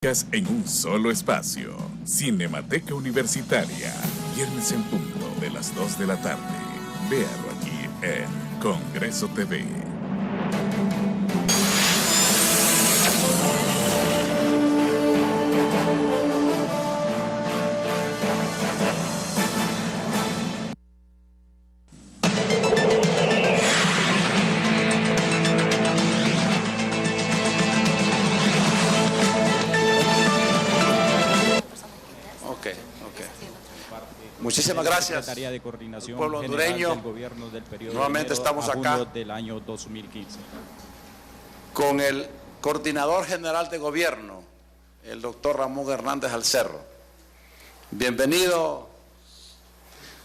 En un solo espacio, Cinemateca Universitaria, viernes en punto de las 2 de la tarde. Véalo aquí en Congreso TV. Muchísimas gracias, Secretaría de Coordinación pueblo General hondureño. del Gobierno del periodo Nuevamente de enero estamos a acá junio del año 2015. Con el Coordinador General de Gobierno, el doctor Ramón Hernández Alcerro. Bienvenido,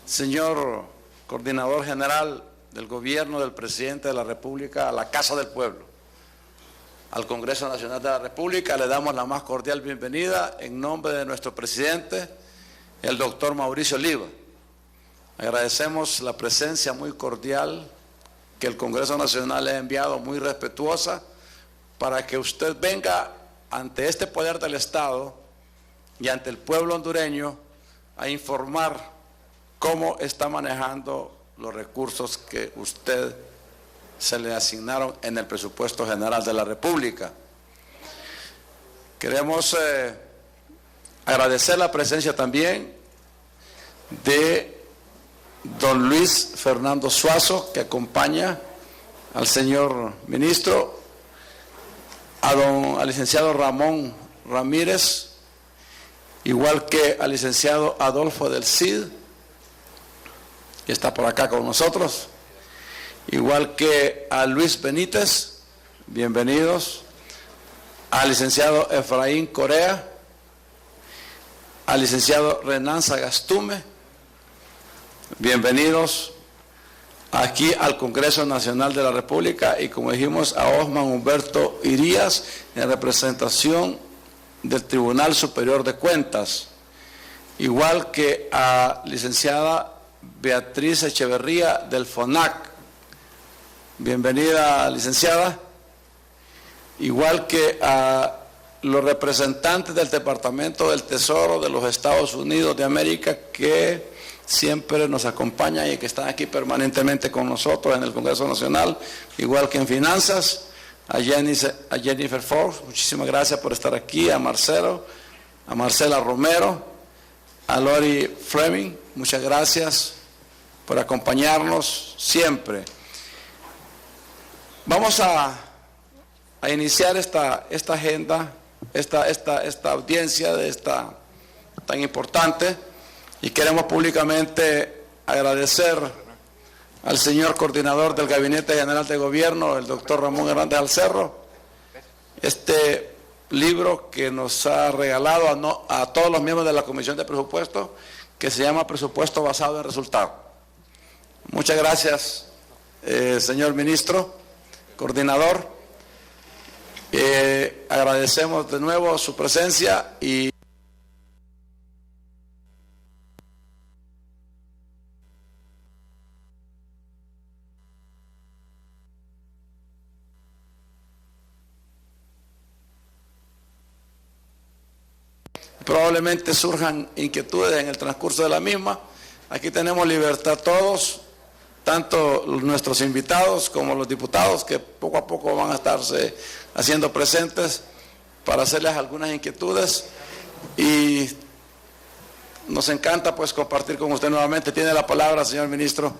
señor Coordinador General del Gobierno del Presidente de la República, a la Casa del Pueblo, al Congreso Nacional de la República. Le damos la más cordial bienvenida en nombre de nuestro presidente, el doctor Mauricio Oliva. Agradecemos la presencia muy cordial que el Congreso Nacional le ha enviado, muy respetuosa, para que usted venga ante este poder del Estado y ante el pueblo hondureño a informar cómo está manejando los recursos que usted se le asignaron en el presupuesto general de la República. Queremos agradecer la presencia también de don Luis Fernando Suazo, que acompaña al señor ministro, al licenciado Ramón Ramírez, igual que al licenciado Adolfo del Cid, que está por acá con nosotros, igual que a Luis Benítez, bienvenidos, al licenciado Efraín Corea, al licenciado Renan Sagastume, bienvenidos aquí al Congreso Nacional de la República, y como dijimos, a Osman Humberto Irías en representación del Tribunal Superior de Cuentas, igual que a licenciada Beatriz Echeverría del FONAC. Bienvenida, licenciada. Igual que a los representantes del Departamento del Tesoro de los Estados Unidos de América, que siempre nos acompañan y que están aquí permanentemente con nosotros en el Congreso Nacional, igual que en Finanzas, a Jennifer Fox, muchísimas gracias por estar aquí, a Marcelo, a Marcela Romero, a Lori Fleming, muchas gracias por acompañarnos siempre. Vamos a iniciar esta agenda, esta audiencia tan importante, y queremos públicamente agradecer al señor coordinador del Gabinete General de Gobierno, el doctor Ramón Hernández Alcerro, este libro que nos ha regalado a todos los miembros de la Comisión de Presupuesto, que se llama Presupuesto Basado en Resultados. Muchas gracias, señor ministro, coordinador. Agradecemos de nuevo su presencia y probablemente surjan inquietudes en el transcurso de la misma. Aquí tenemos libertad todos, tanto nuestros invitados como los diputados, que poco a poco van a estarse haciendo presentes para hacerles algunas inquietudes, y nos encanta pues compartir con usted nuevamente. Tiene la palabra, señor ministro.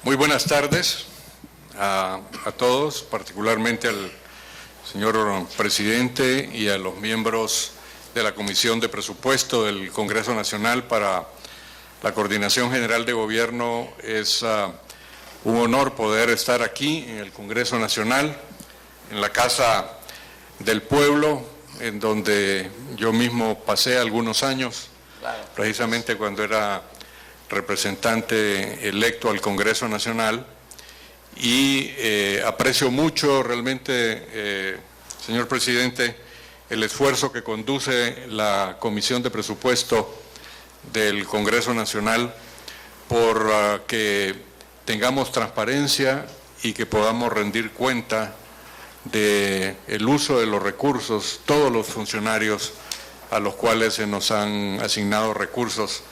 Muy buenas tardes a todos, particularmente al señor presidente y a los miembros de la Comisión de Presupuesto del Congreso Nacional. Para la Coordinación General de Gobierno es un honor poder estar aquí en el Congreso Nacional, en la Casa del Pueblo, en donde yo mismo pasé algunos años, precisamente cuando era representante electo al Congreso Nacional. Y aprecio mucho realmente, señor presidente, el esfuerzo que conduce la Comisión de Presupuesto del Congreso Nacional por que tengamos transparencia y que podamos rendir cuenta del uso de los recursos, todos los funcionarios a los cuales se nos han asignado recursos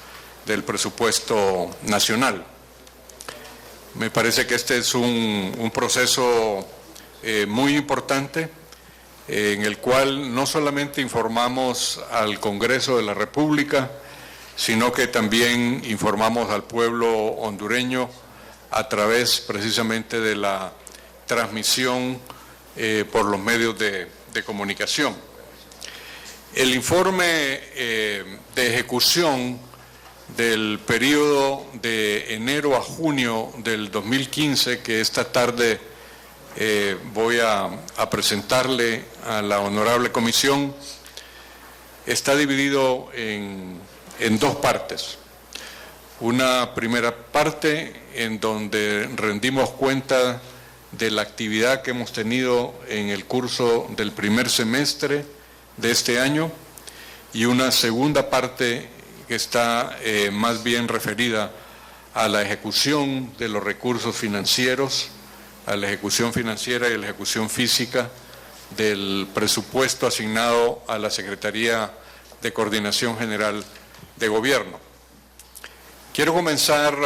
del presupuesto nacional. Me parece que este es un proceso muy importante en el cual no solamente informamos al Congreso de la República, sino que también informamos al pueblo hondureño a través precisamente de la transmisión por los medios de comunicación. El informe de ejecución del periodo de enero a junio del 2015, que esta tarde voy a presentarle a la honorable comisión, está dividido en dos partes. Una primera parte en donde rendimos cuenta de la actividad que hemos tenido en el curso del primer semestre de este año, y una segunda parte que está más bien referida a la ejecución de los recursos financieros, a la ejecución financiera y a la ejecución física del presupuesto asignado a la Secretaría de Coordinación General de Gobierno. Quiero comenzar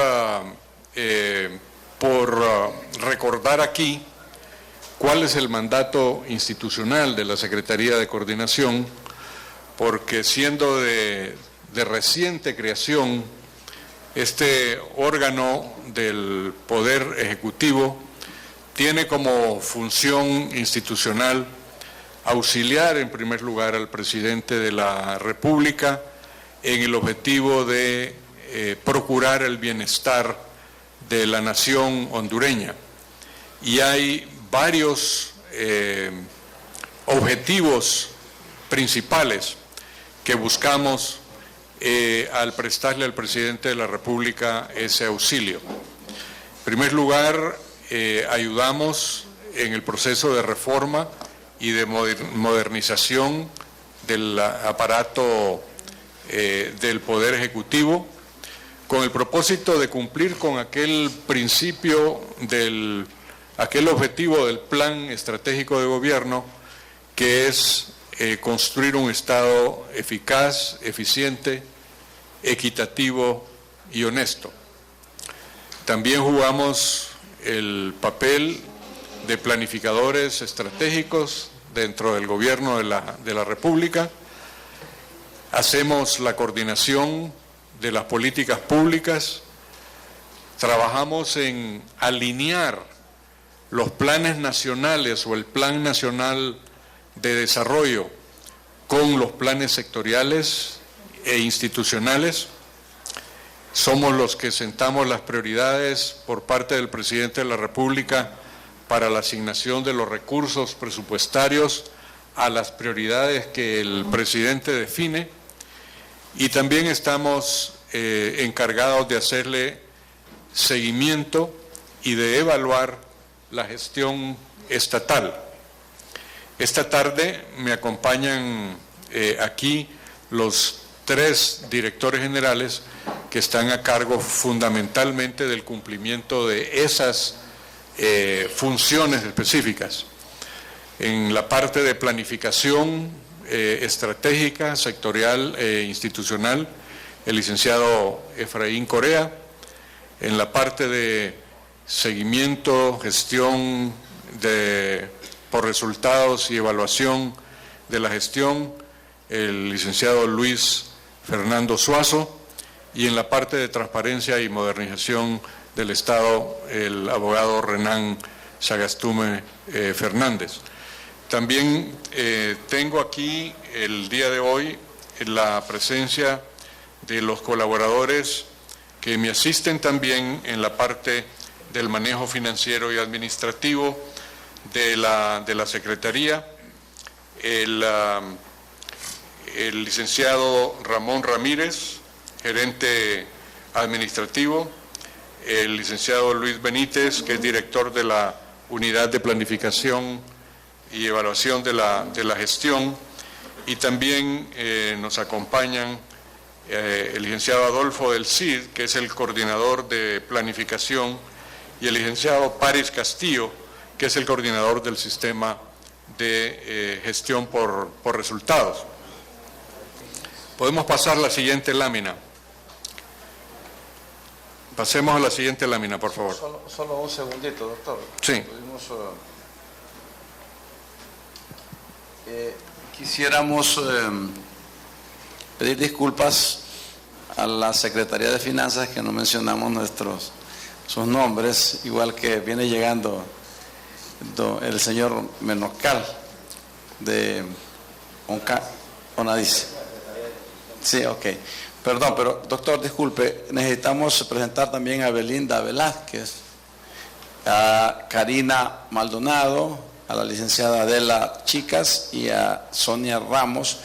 por recordar aquí cuál es el mandato institucional de la Secretaría de Coordinación, porque siendo de reciente creación, este órgano del Poder Ejecutivo tiene como función institucional auxiliar en primer lugar al presidente de la República en el objetivo de procurar el bienestar de la nación hondureña. Y hay varios objetivos principales que buscamos al prestarle al presidente de la República ese auxilio. En primer lugar, ayudamos en el proceso de reforma y de modernización del aparato del Poder Ejecutivo, con el propósito de cumplir con aquel principio aquel objetivo del Plan Estratégico de Gobierno, que es construir un Estado eficaz, eficiente, equitativo y honesto. También jugamos el papel de planificadores estratégicos dentro del Gobierno de la República. Hacemos la coordinación de las políticas públicas, trabajamos en alinear los planes nacionales o el Plan Nacional de Desarrollo con los planes sectoriales e institucionales. Somos los que sentamos las prioridades por parte del presidente de la República para la asignación de los recursos presupuestarios a las prioridades que el presidente define, y también estamos encargados de hacerle seguimiento y de evaluar la gestión estatal. Esta tarde me acompañan aquí los 3 directores generales que están a cargo fundamentalmente del cumplimiento de esas funciones específicas. En la parte de planificación estratégica, sectorial e institucional, el licenciado Efraín Corea. En la parte de seguimiento, gestión por resultados y evaluación de la gestión, el licenciado Luis Fernando Suazo, y en la parte de transparencia y modernización del Estado, el abogado Renan Sagastume Fernández. También tengo aquí el día de hoy la presencia de los colaboradores que me asisten también en la parte del manejo financiero y administrativo de la Secretaría, el licenciado Ramón Ramírez, gerente administrativo, el licenciado Luis Benítez, que es director de la Unidad de Planificación y Evaluación de la Gestión, y también nos acompañan el licenciado Adolfo del Cid, que es el coordinador de planificación y el licenciado Paris Castillo, que es el coordinador del sistema de gestión por resultados. Podemos pasar a la siguiente lámina. Pasemos a la siguiente lámina, por favor. Solo un segundito, doctor. Sí. Quisiéramos pedir disculpas a la Secretaría de Finanzas que no mencionamos sus nombres, igual que viene llegando el señor Menoscal de Onadice. Sí, ok. Perdón, pero doctor, disculpe, necesitamos presentar también a Belinda Velázquez, a Karina Maldonado, a la licenciada Adela Chicas y a Sonia Ramos,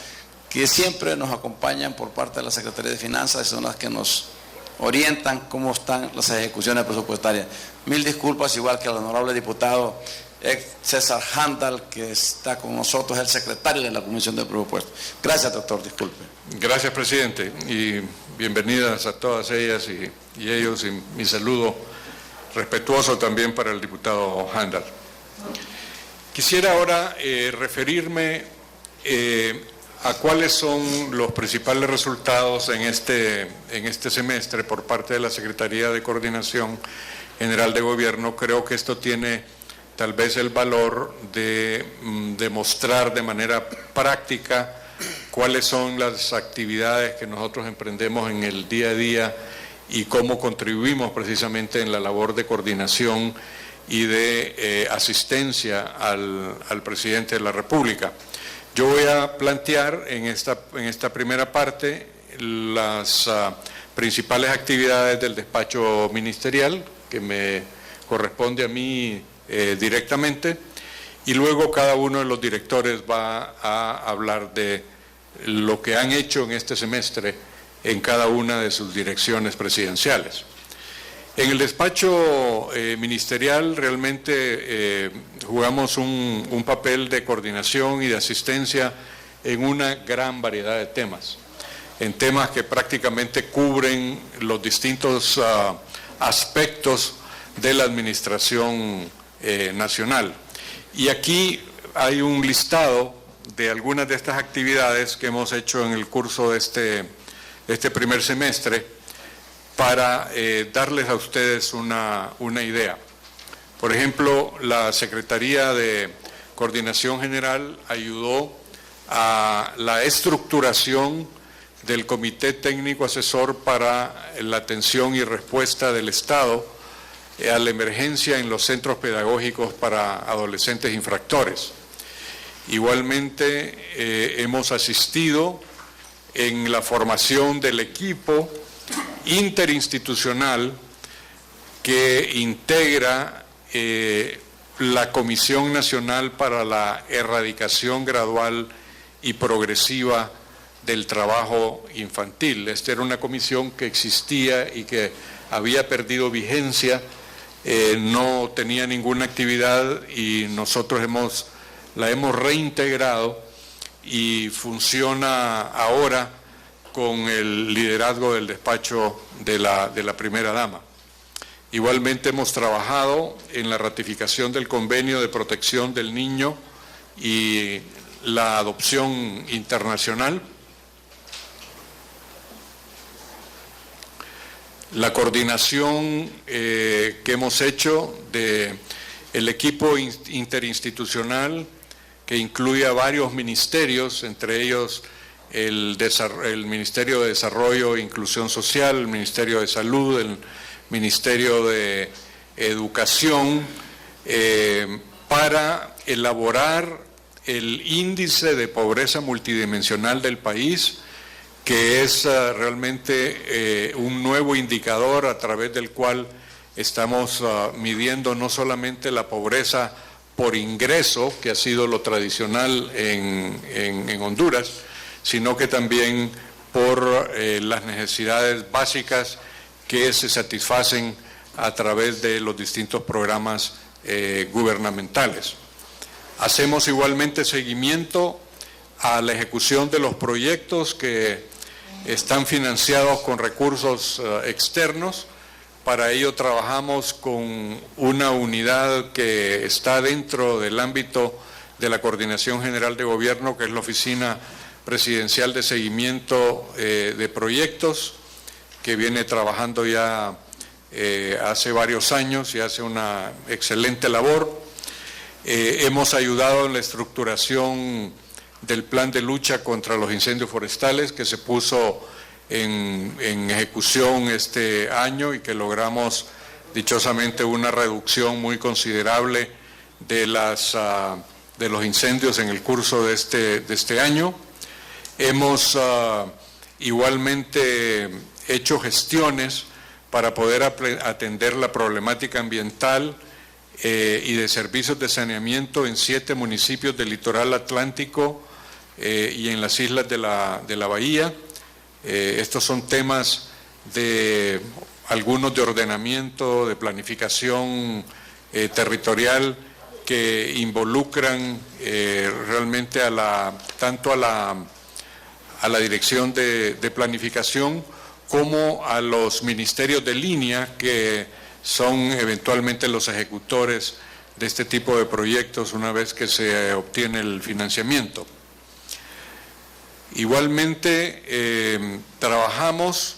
que siempre nos acompañan por parte de la Secretaría de Finanzas, son las que nos orientan cómo están las ejecuciones presupuestarias. Mil disculpas, igual que al honorable diputado César Handal, que está con nosotros, el secretario de la Comisión de Presupuestos. Gracias, doctor, disculpe. Gracias, presidente, y bienvenidas a todas ellas y ellos, y mi saludo respetuoso también para el diputado Handal. Quisiera ahora referirme a cuáles son los principales resultados en este semestre por parte de la Secretaría de Coordinación General de Gobierno. Creo que esto tiene tal vez el valor de demostrar de manera práctica cuáles son las actividades que nosotros emprendemos en el día a día y cómo contribuimos precisamente en la labor de coordinación y de asistencia al presidente de la República. Yo voy a plantear en esta primera parte las principales actividades del despacho ministerial, que me corresponde a mí directamente, y luego cada uno de los directores va a hablar de lo que han hecho en este semestre en cada una de sus direcciones presidenciales. En el despacho ministerial realmente jugamos un papel de coordinación y de asistencia en una gran variedad de temas, en temas que prácticamente cubren los distintos aspectos de la administración nacional. Y aquí hay un listado de algunas de estas actividades que hemos hecho en el curso de este primer semestre para darles a ustedes una idea. Por ejemplo, la Secretaría de Coordinación General ayudó a la estructuración del Comité Técnico Asesor para la Atención y Respuesta del Estado a la emergencia en los centros pedagógicos para adolescentes infractores. Igualmente hemos asistido en la formación del equipo interinstitucional que integra la Comisión Nacional para la Erradicación Gradual y Progresiva del Trabajo Infantil. Esta era una comisión que existía y que había perdido vigencia, no tenía ninguna actividad y nosotros la hemos reintegrado y funciona ahora con el liderazgo del despacho de la primera dama. Igualmente hemos trabajado en la ratificación del convenio de protección del niño y la adopción internacional. La coordinación que hemos hecho del equipo interinstitucional que incluye a varios ministerios, entre ellos el Ministerio de Desarrollo e Inclusión Social, el Ministerio de Salud, el Ministerio de Educación, para elaborar el índice de pobreza multidimensional del país, que es realmente un nuevo indicador a través del cual estamos midiendo no solamente la pobreza por ingreso, que ha sido lo tradicional en Honduras, sino que también por las necesidades básicas que se satisfacen a través de los distintos programas gubernamentales. Hacemos igualmente seguimiento a la ejecución de los proyectos que están financiados con recursos externos, Para ello trabajamos con una unidad que está dentro del ámbito de la Coordinación General de Gobierno, que es la Oficina Presidencial de Seguimiento de Proyectos, que viene trabajando ya hace varios años y hace una excelente labor. Hemos ayudado en la estructuración del plan de lucha contra los incendios forestales que se puso en ejecución este año y que logramos dichosamente una reducción muy considerable de los incendios en el curso de este año. Hemos igualmente hecho gestiones para poder atender la problemática ambiental y de servicios de saneamiento en 7 municipios del litoral atlántico y en las islas de la bahía. Estos son temas de algunos de ordenamiento, de planificación territorial que involucran realmente tanto a la dirección de planificación como a los ministerios de línea que son eventualmente los ejecutores de este tipo de proyectos una vez que se obtiene el financiamiento. Igualmente trabajamos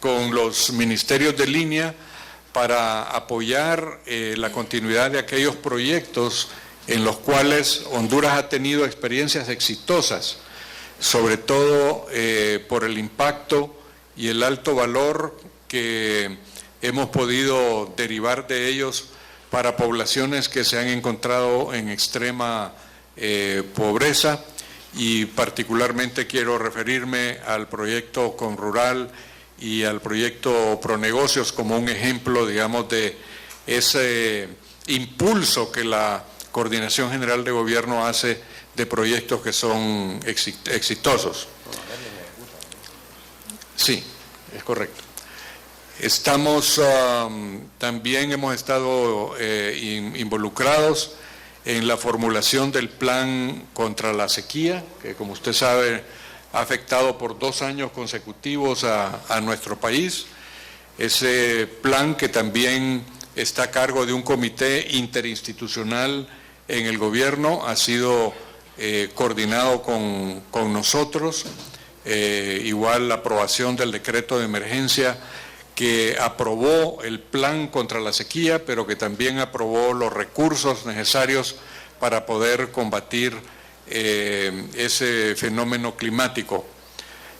con los ministerios de línea para apoyar la continuidad de aquellos proyectos en los cuales Honduras ha tenido experiencias exitosas, sobre todo por el impacto y el alto valor que hemos podido derivar de ellos para poblaciones que se han encontrado en extrema pobreza, y particularmente quiero referirme al proyecto Conrural y al proyecto Pronegocios como un ejemplo, digamos, de ese impulso que la Coordinación General de Gobierno hace de proyectos que son exitosos. Sí, es correcto. También hemos estado involucrados en la formulación del plan contra la sequía, que como usted sabe ha afectado por 2 años consecutivos a nuestro país. Ese plan, que también está a cargo de un comité interinstitucional en el gobierno, ha sido coordinado con nosotros. Igual la aprobación del decreto de emergencia que aprobó el plan contra la sequía, pero que también aprobó los recursos necesarios para poder combatir ese fenómeno climático.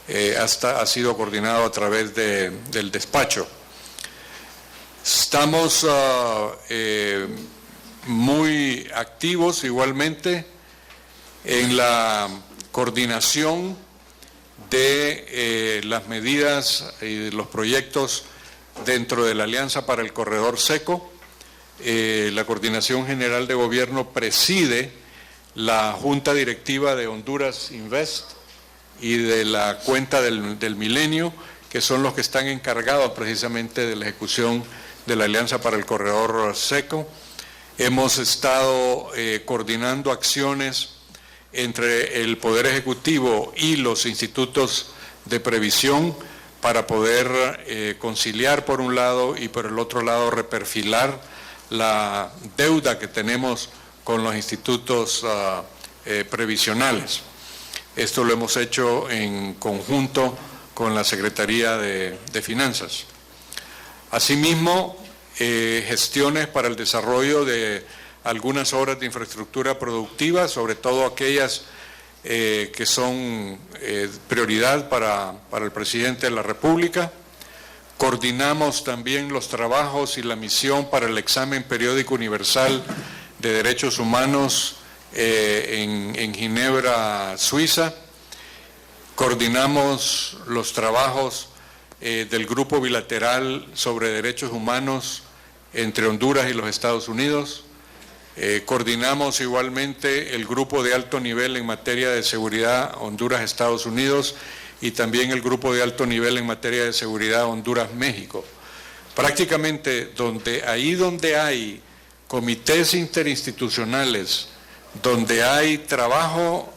Ha sido coordinado a través del despacho. Estamos muy activos igualmente en la coordinación de las medidas y de los proyectos dentro de la Alianza para el Corredor Seco. La Coordinación General de Gobierno preside la Junta Directiva de Honduras Invest y de la Cuenta del Milenio, que son los que están encargados precisamente de la ejecución de la Alianza para el Corredor Seco. Hemos estado coordinando acciones entre el Poder Ejecutivo y los institutos de previsión para poder conciliar por un lado y por el otro lado reperfilar la deuda que tenemos con los institutos previsionales. Esto lo hemos hecho en conjunto con la Secretaría de Finanzas. Asimismo, gestiones para el desarrollo de algunas obras de infraestructura productiva, sobre todo aquellas que son prioridad para el presidente de la República. Coordinamos también los trabajos y la misión para el examen periódico universal de derechos humanos en Ginebra, Suiza. Coordinamos los trabajos del Grupo Bilateral sobre Derechos Humanos entre Honduras y los Estados Unidos. Coordinamos igualmente el grupo de alto nivel en materia de seguridad Honduras-Estados Unidos y también el grupo de alto nivel en materia de seguridad Honduras-México. Prácticamente donde hay comités interinstitucionales, donde hay trabajo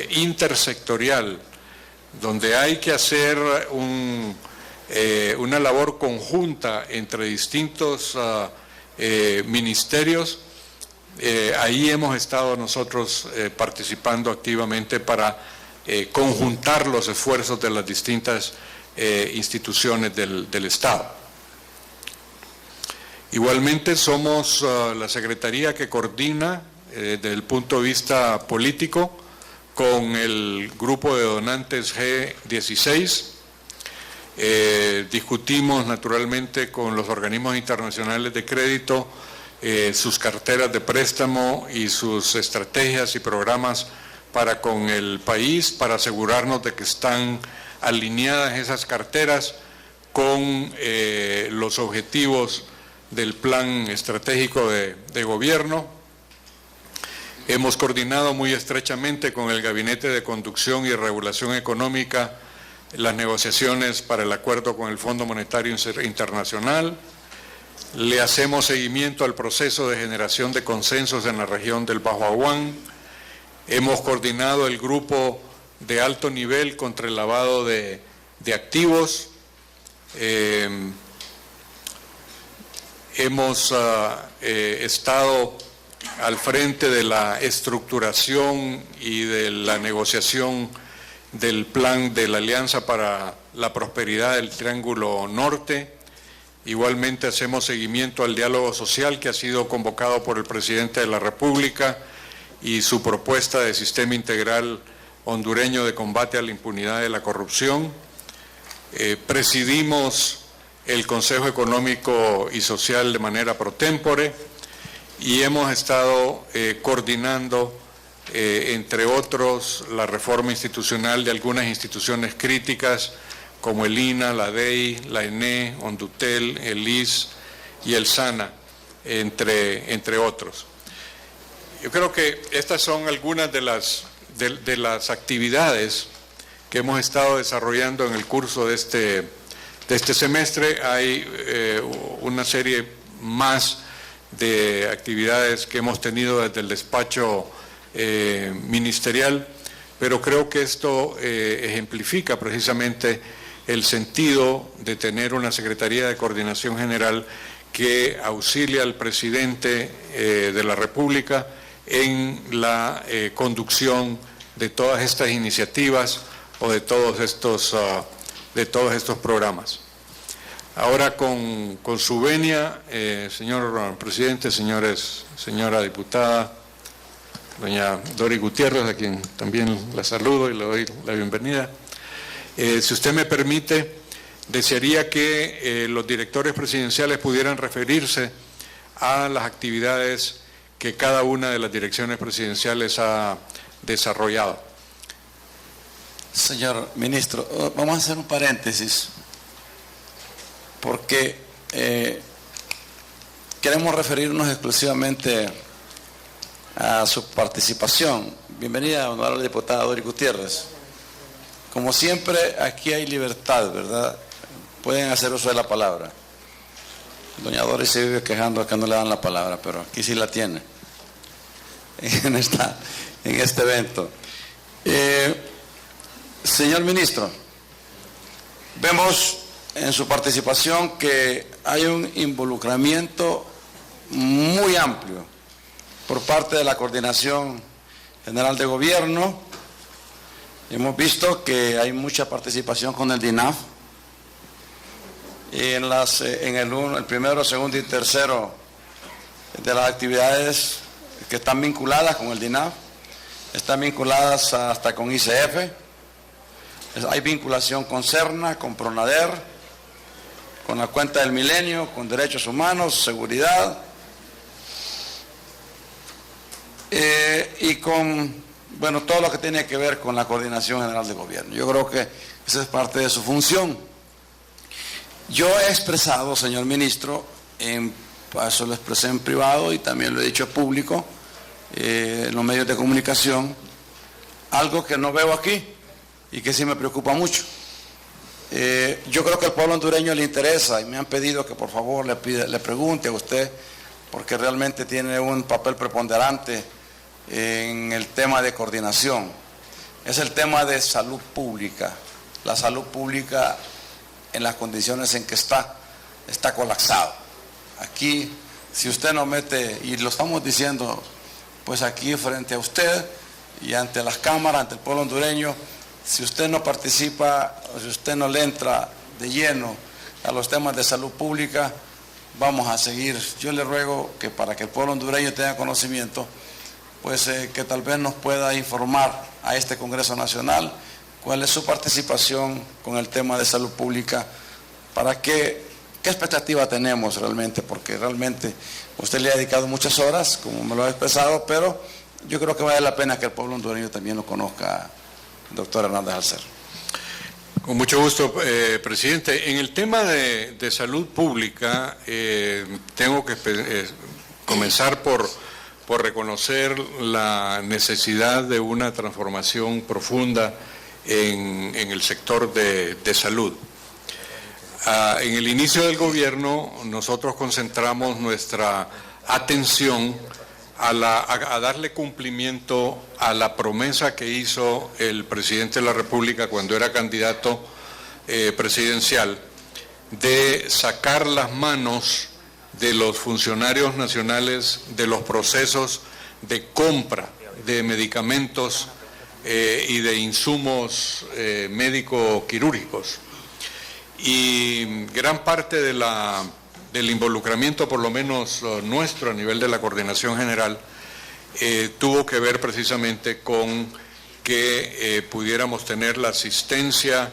intersectorial, donde hay que hacer un una labor conjunta entre distintos ministerios. Ahí hemos estado nosotros participando activamente para conjuntar los esfuerzos de las distintas instituciones del Estado. Igualmente somos la Secretaría que coordina desde el punto de vista político con el grupo de donantes G16. Discutimos naturalmente con los organismos internacionales de crédito sus carteras de préstamo y sus estrategias y programas para con el país, para asegurarnos de que están alineadas esas carteras con los objetivos del plan estratégico de gobierno. Hemos coordinado muy estrechamente con el Gabinete de Conducción y Regulación Económica las negociaciones para el acuerdo con el Fondo Monetario Internacional. Le hacemos seguimiento al proceso de generación de consensos en la región del Bajo Aguán. Hemos coordinado el grupo de alto nivel contra el lavado de activos. Hemos estado al frente de la estructuración y de la negociación del plan de la Alianza para la Prosperidad del Triángulo Norte. Igualmente hacemos seguimiento al diálogo social que ha sido convocado por el presidente de la República y su propuesta de sistema integral hondureño de combate a la impunidad y la corrupción. Presidimos el Consejo Económico y Social de manera pro tempore y hemos estado coordinando, entre otros, la reforma institucional de algunas instituciones críticas como el INA, la DEI, la ENE, Hondutel, el IS y el SANA, entre otros. Yo creo que estas son algunas de las actividades que hemos estado desarrollando en el curso de este semestre. Hay una serie más de actividades que hemos tenido desde el despacho ministerial, pero creo que esto ejemplifica precisamente el sentido de tener una Secretaría de Coordinación General que auxilia al presidente de la República en la conducción de todas estas iniciativas o de todos estos programas. Ahora con su venia, señor presidente, señora diputada, doña Dori Gutiérrez, a quien también la saludo y le doy la bienvenida. Si usted me permite, desearía que los directores presidenciales pudieran referirse a las actividades que cada una de las direcciones presidenciales ha desarrollado. Señor ministro, vamos a hacer un paréntesis porque queremos referirnos exclusivamente a su participación. Bienvenida, honorable diputada Dori Gutiérrez. Como siempre, aquí hay libertad, ¿verdad? Pueden hacer uso de la palabra. Doña Dori se vive quejando que no le dan la palabra, pero aquí sí la tiene en este evento. Señor ministro, vemos en su participación que hay un involucramiento muy amplio por parte de la Coordinación General de Gobierno. Hemos visto que hay mucha participación con el DINAF y en el primero, segundo y tercero de las actividades que están vinculadas con el DINAF, están vinculadas hasta con ICF. Hay vinculación con CERNA, con PRONADER, con la Cuenta del Milenio, con Derechos Humanos, Seguridad y con, bueno, todo lo que tiene que ver con la Coordinación General de Gobierno. Yo creo que esa es parte de su función. Yo he expresado, señor ministro, eso lo expresé en privado y también lo he dicho en público, en los medios de comunicación, algo que no veo aquí y que sí me preocupa mucho. Yo creo que al pueblo hondureño le interesa y me han pedido que por favor le pregunte a usted, porque realmente tiene un papel preponderante en el tema de coordinación. Es el tema de salud pública. La salud pública en las condiciones en que está colapsado. Aquí, si usted no mete, y lo estamos diciendo pues aquí frente a usted y ante las cámaras, ante el pueblo hondureño, si usted no participa, o si usted no le entra de lleno a los temas de salud pública, vamos a seguir. Yo le ruego que para que el pueblo hondureño tenga conocimiento, pues que tal vez nos pueda informar a este Congreso Nacional cuál es su participación con el tema de salud pública, para qué expectativa tenemos realmente, porque realmente usted le ha dedicado muchas horas, como me lo ha expresado, pero yo creo que vale la pena que el pueblo hondureño también lo conozca, doctor Hernández Alcer. Con mucho gusto, presidente. En el tema de salud pública, tengo que comenzar por reconocer la necesidad de una transformación profunda en el sector de salud. En el inicio del gobierno, nosotros concentramos nuestra atención a darle cumplimiento a la promesa que hizo el presidente de la República cuando era candidato presidencial, de sacar las manos de los funcionarios nacionales de los procesos de compra de medicamentos y de insumos médico-quirúrgicos. Y gran parte del involucramiento, por lo menos nuestro a nivel de la coordinación general, tuvo que ver precisamente con que pudiéramos tener la asistencia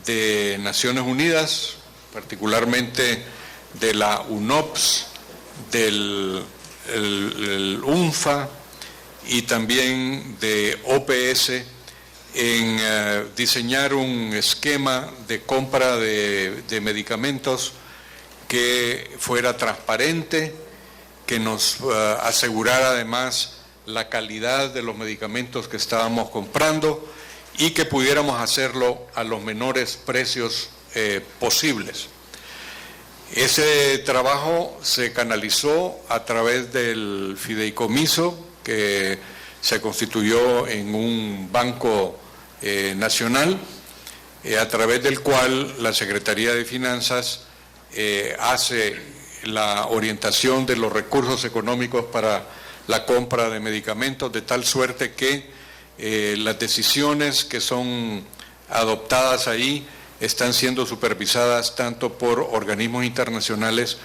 de Naciones Unidas, particularmente de la UNOPS, del UNFA y también de OPS, en diseñar un esquema de compra de medicamentos que fuera transparente, que nos asegurara además la calidad de los medicamentos que estábamos comprando y que pudiéramos hacerlo a los menores precios posibles. Ese trabajo se canalizó a través del fideicomiso que se constituyó en un banco nacional, a través del cual la Secretaría de Finanzas hace la orientación de los recursos económicos para la compra de medicamentos, de tal suerte que las decisiones que son adoptadas ahí están siendo supervisadas tanto por organismos internacionales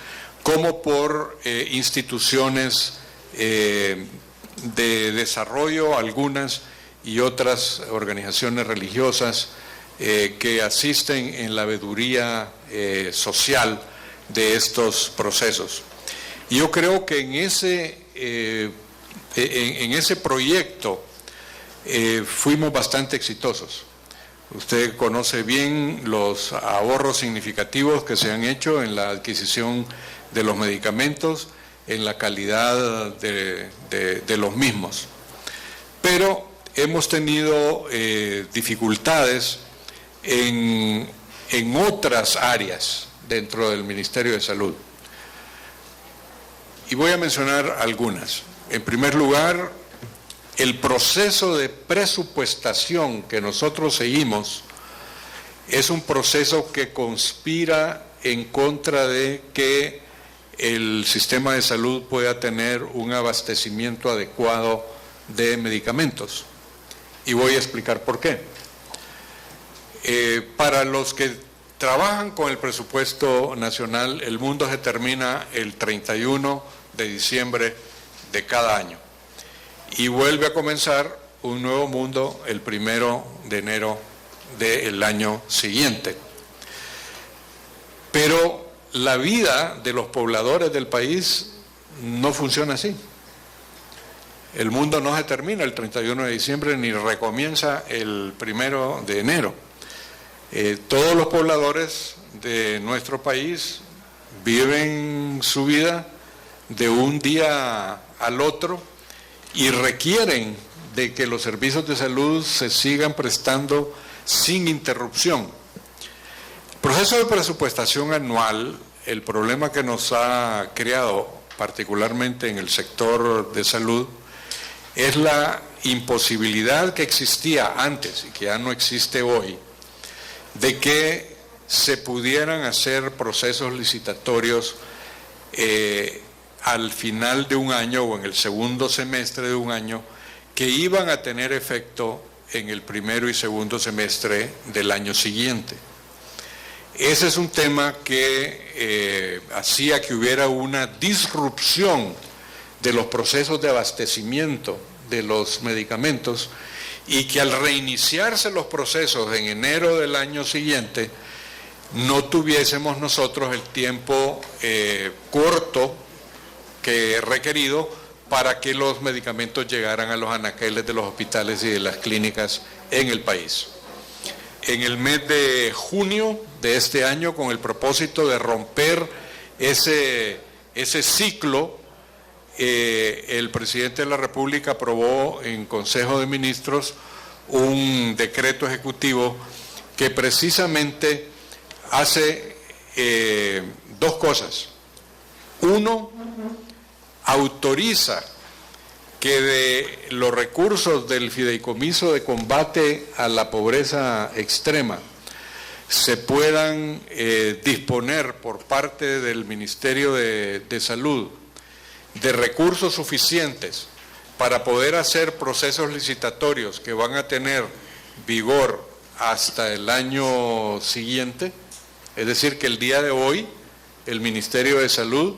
como por instituciones de desarrollo, algunas y otras organizaciones religiosas que asisten en la veeduría social de estos procesos. Y yo creo que en ese proyecto fuimos bastante exitosos. Usted conoce bien los ahorros significativos que se han hecho en la adquisición de los medicamentos, en la calidad de los mismos. Pero hemos tenido dificultades en otras áreas dentro del Ministerio de Salud. Y voy a mencionar algunas. En primer lugar, el proceso de presupuestación que nosotros seguimos es un proceso que conspira en contra de que el sistema de salud pueda tener un abastecimiento adecuado de medicamentos. Y voy a explicar por qué. Para los que trabajan con el presupuesto nacional, el mundo se termina el 31 de diciembre de cada año. Y vuelve a comenzar un nuevo mundo el 1 de enero del año siguiente. Pero la vida de los pobladores del país no funciona así. El mundo no se termina el 31 de diciembre ni recomienza el 1 de enero. Todos los pobladores de nuestro país viven su vida de un día al otro y requieren de que los servicios de salud se sigan prestando sin interrupción. El proceso de presupuestación anual, el problema que nos ha creado particularmente en el sector de salud, es la imposibilidad que existía antes y que ya no existe hoy, de que se pudieran hacer procesos licitatorios al final de un año o en el segundo semestre de un año que iban a tener efecto en el primero y segundo semestre del año siguiente. Ese es un tema que hacía que hubiera una disrupción de los procesos de abastecimiento de los medicamentos y que al reiniciarse los procesos en enero del año siguiente no tuviésemos nosotros el tiempo corto que requerido para que los medicamentos llegaran a los anaqueles de los hospitales y de las clínicas en el país. En el mes de junio de este año, con el propósito de romper ese ciclo, el presidente de la República aprobó en Consejo de Ministros un decreto ejecutivo que precisamente hace dos cosas. Uno, autoriza que de los recursos del Fideicomiso de Combate a la Pobreza Extrema se puedan disponer por parte del Ministerio de Salud de recursos suficientes para poder hacer procesos licitatorios que van a tener vigor hasta el año siguiente. Es decir, que el día de hoy el Ministerio de Salud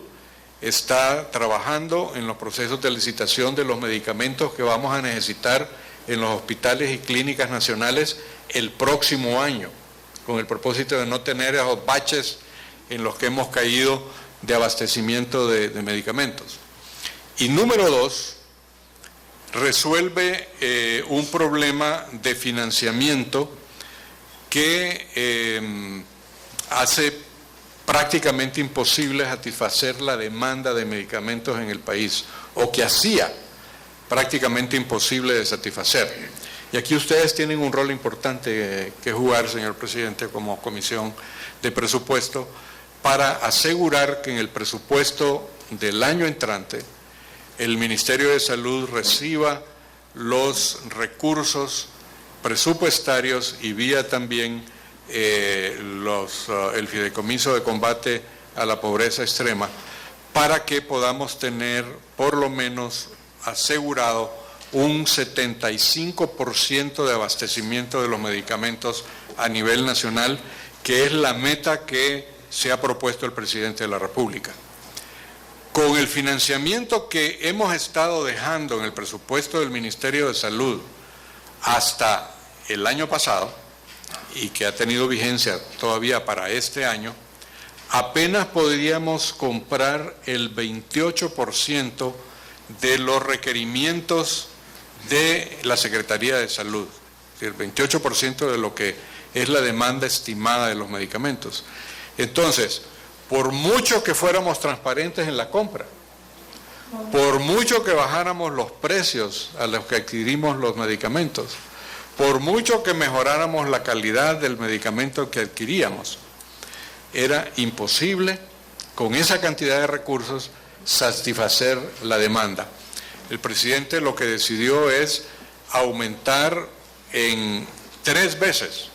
está trabajando en los procesos de licitación de los medicamentos que vamos a necesitar en los hospitales y clínicas nacionales el próximo año, con el propósito de no tener esos baches en los que hemos caído de abastecimiento de medicamentos. Y número dos, resuelve un problema de financiamiento que hace prácticamente imposible satisfacer la demanda de medicamentos en el país, o que hacía prácticamente imposible de satisfacer. Y aquí ustedes tienen un rol importante que jugar, señor presidente, como Comisión de Presupuesto, para asegurar que en el presupuesto del año entrante el Ministerio de Salud reciba los recursos presupuestarios y vía también el Fideicomiso de Combate a la Pobreza Extrema, para que podamos tener por lo menos asegurado un 75% de abastecimiento de los medicamentos a nivel nacional, que es la meta que se ha propuesto el presidente de la República. Con el financiamiento que hemos estado dejando en el presupuesto del Ministerio de Salud hasta el año pasado, y que ha tenido vigencia todavía para este año, apenas podríamos comprar el 28% de los requerimientos de la Secretaría de Salud, es decir, el 28% de lo que es la demanda estimada de los medicamentos. Entonces, por mucho que fuéramos transparentes en la compra, por mucho que bajáramos los precios a los que adquirimos los medicamentos, por mucho que mejoráramos la calidad del medicamento que adquiríamos, era imposible con esa cantidad de recursos satisfacer la demanda. El presidente lo que decidió es aumentar en 3 veces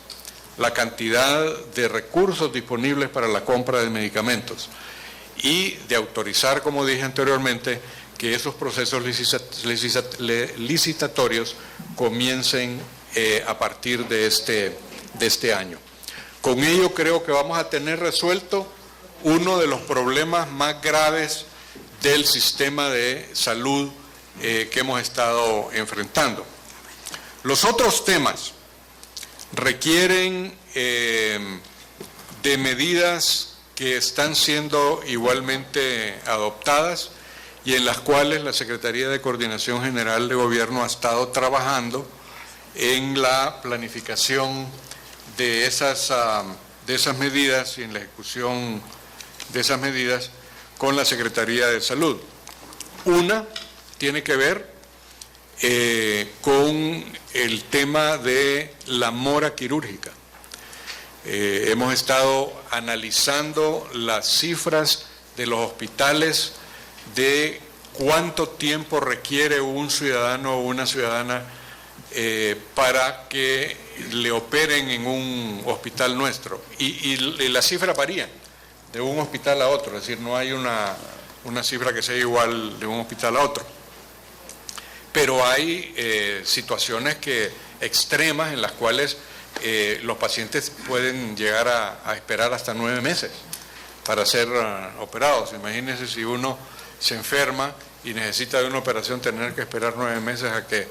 la cantidad de recursos disponibles para la compra de medicamentos y de autorizar, como dije anteriormente, que esos procesos licitatorios comiencen a partir de este año. Con ello creo que vamos a tener resuelto uno de los problemas más graves del sistema de salud que hemos estado enfrentando. Los otros temas requieren de medidas que están siendo igualmente adoptadas y en las cuales la Secretaría de Coordinación General de Gobierno ha estado trabajando en la planificación de esas medidas y en la ejecución de esas medidas con la Secretaría de Salud. Una tiene que ver con el tema de la mora quirúrgica. Hemos estado analizando las cifras de los hospitales de cuánto tiempo requiere un ciudadano o una ciudadana para que le operen en un hospital nuestro. Y las cifras varían de un hospital a otro, es decir, no hay una cifra que sea igual de un hospital a otro. Pero hay situaciones extremas en las cuales los pacientes pueden llegar a esperar hasta 9 meses para ser operados. Imagínense si uno se enferma y necesita de una operación, tener que esperar 9 meses a que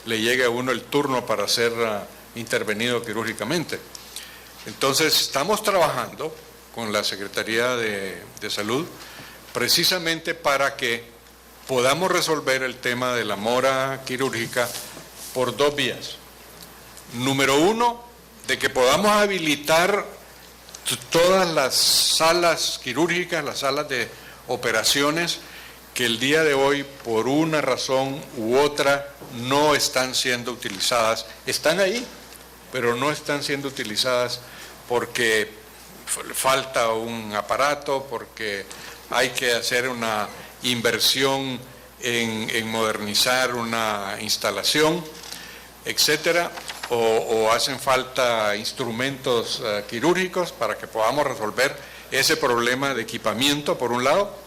le llegue a uno el turno para ser intervenido quirúrgicamente. Entonces, estamos trabajando con la Secretaría de Salud precisamente para que podamos resolver el tema de la mora quirúrgica por 2 vías. Número 1, de que podamos habilitar todas las salas quirúrgicas, las salas de operaciones que el día de hoy, por una razón u otra, no están siendo utilizadas. Están ahí, pero no están siendo utilizadas porque falta un aparato, porque hay que hacer una inversión en modernizar una instalación, etcétera, o hacen falta instrumentos quirúrgicos para que podamos resolver ese problema de equipamiento, por un lado,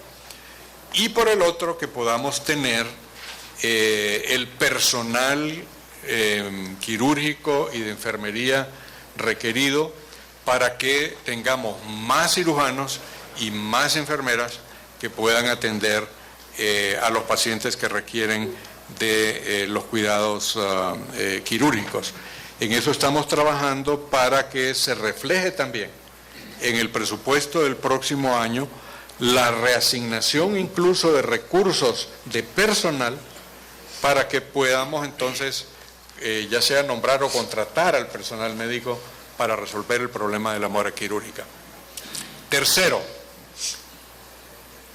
y por el otro, que podamos tener el personal quirúrgico y de enfermería requerido para que tengamos más cirujanos y más enfermeras que puedan atender a los pacientes que requieren de los cuidados quirúrgicos. En eso estamos trabajando para que se refleje también en el presupuesto del próximo año la reasignación incluso de recursos de personal para que podamos entonces ya sea nombrar o contratar al personal médico para resolver el problema de la mora quirúrgica. Tercero,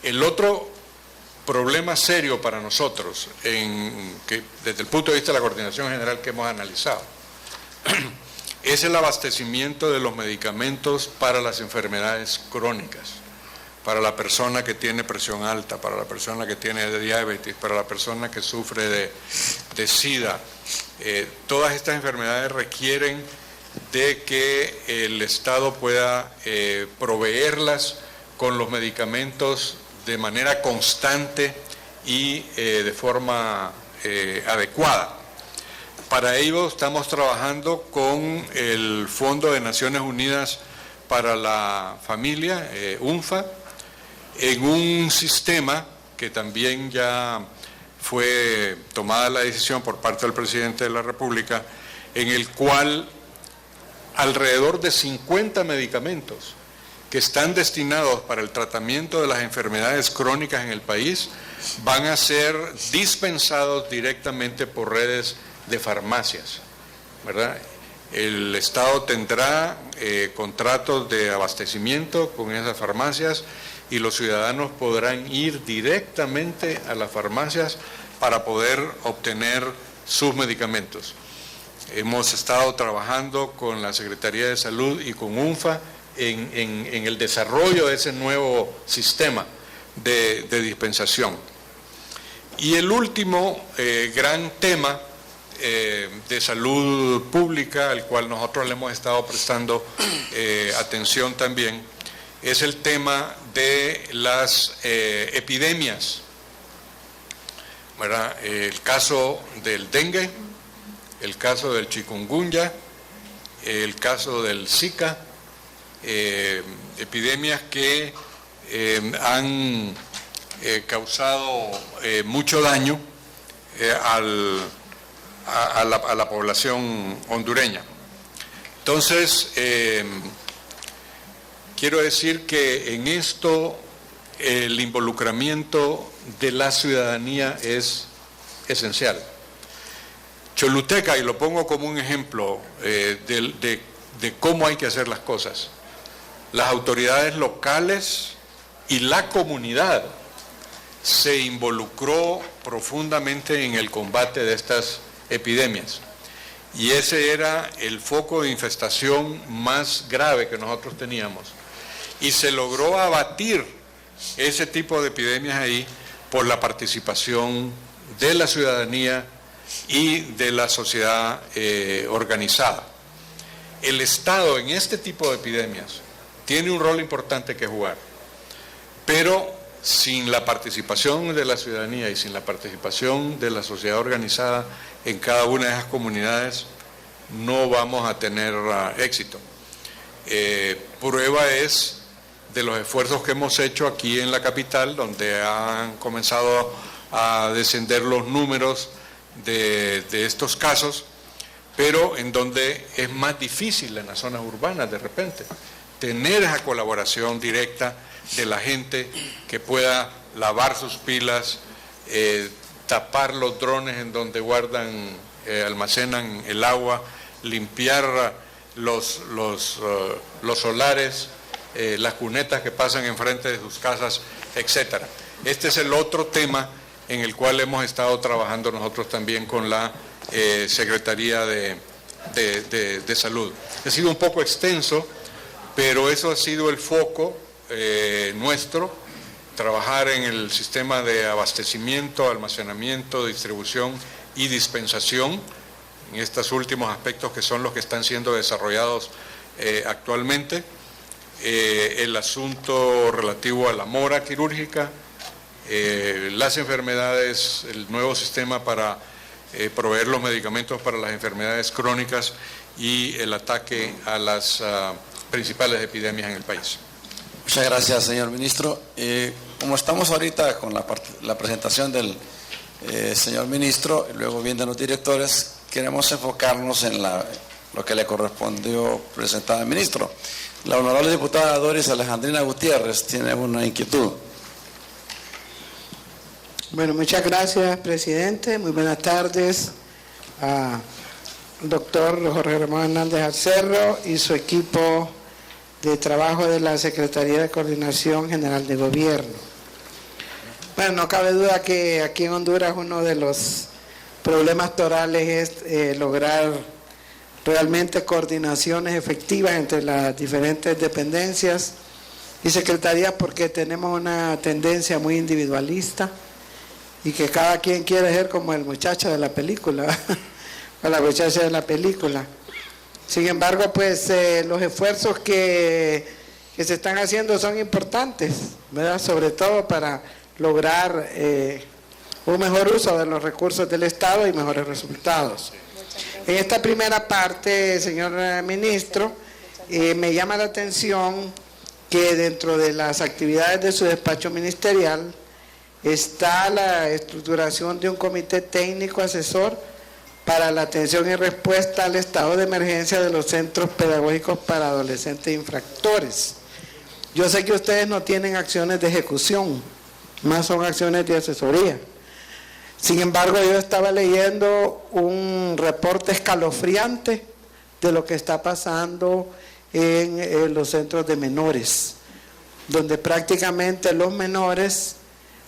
el otro problema serio para nosotros, que desde el punto de vista de la coordinación general que hemos analizado, es el abastecimiento de los medicamentos para las enfermedades crónicas, para la persona que tiene presión alta, para la persona que tiene diabetes, para la persona que sufre de SIDA. Todas estas enfermedades requieren de que el Estado pueda proveerlas con los medicamentos de manera constante y de forma adecuada. Para ello estamos trabajando con el Fondo de Naciones Unidas para la Familia, UNFA, en un sistema que también ya fue tomada la decisión por parte del presidente de la República, en el cual alrededor de 50 medicamentos que están destinados para el tratamiento de las enfermedades crónicas en el país van a ser dispensados directamente por redes de farmacias, ¿verdad? El Estado tendrá contratos de abastecimiento con esas farmacias y los ciudadanos podrán ir directamente a las farmacias para poder obtener sus medicamentos. Hemos estado trabajando con la Secretaría de Salud y con UNFA en el desarrollo de ese nuevo sistema de dispensación. Y el último gran tema de salud pública, al cual nosotros le hemos estado prestando atención también, es el tema de las epidemias, ¿verdad? El caso del dengue, el caso del chikungunya, el caso del Zika, epidemias que han causado mucho daño a la población hondureña. Entonces, quiero decir que en esto el involucramiento de la ciudadanía es esencial. Choluteca, y lo pongo como un ejemplo de cómo hay que hacer las cosas, las autoridades locales y la comunidad se involucró profundamente en el combate de estas epidemias. Y ese era el foco de infestación más grave que nosotros teníamos. Y se logró abatir ese tipo de epidemias ahí por la participación de la ciudadanía, y de la sociedad organizada. El Estado en este tipo de epidemias tiene un rol importante que jugar, pero sin la participación de la ciudadanía y sin la participación de la sociedad organizada en cada una de esas comunidades no vamos a tener éxito. Prueba es de los esfuerzos que hemos hecho aquí en la capital, donde han comenzado a descender los números de estos casos, pero en donde es más difícil en las zonas urbanas de repente tener esa colaboración directa de la gente que pueda lavar sus pilas, tapar los drones en donde guardan, almacenan el agua, limpiar los solares, las cunetas que pasan enfrente de sus casas, etcétera. Este es el otro tema en el cual hemos estado trabajando nosotros también con la Secretaría de Salud. Ha sido un poco extenso, pero eso ha sido el foco nuestro, trabajar en el sistema de abastecimiento, almacenamiento, distribución y dispensación, en estos últimos aspectos que son los que están siendo desarrollados actualmente, el asunto relativo a la mora quirúrgica, las enfermedades, el nuevo sistema para proveer los medicamentos para las enfermedades crónicas y el ataque a las principales epidemias en el país. Muchas gracias, señor ministro. Como estamos ahorita con la presentación del señor ministro, y luego vienen los directores, queremos enfocarnos en lo que le correspondió presentar al ministro. La honorable diputada Doris Alejandrina Gutiérrez tiene una inquietud. Bueno, muchas gracias, presidente. Muy buenas tardes a doctor Jorge Ramón Hernández Acerro y su equipo de trabajo de la Secretaría de Coordinación General de Gobierno. Bueno, no cabe duda que aquí en Honduras uno de los problemas torales es lograr realmente coordinaciones efectivas entre las diferentes dependencias y secretarías, porque tenemos una tendencia muy individualista y que cada quien quiere ser como el muchacho de la película o la muchacha de la película. Sin embargo, pues los esfuerzos que se están haciendo son importantes, ¿verdad? Sobre todo para lograr un mejor uso de los recursos del Estado y mejores resultados. En esta primera parte, señor ministro, me llama la atención que dentro de las actividades de su despacho ministerial está la estructuración de un comité técnico asesor para la atención y respuesta al estado de emergencia de los centros pedagógicos para adolescentes infractores. Yo sé que ustedes no tienen acciones de ejecución, más son acciones de asesoría. Sin embargo, yo estaba leyendo un reporte escalofriante de lo que está pasando en los centros de menores, donde prácticamente los menores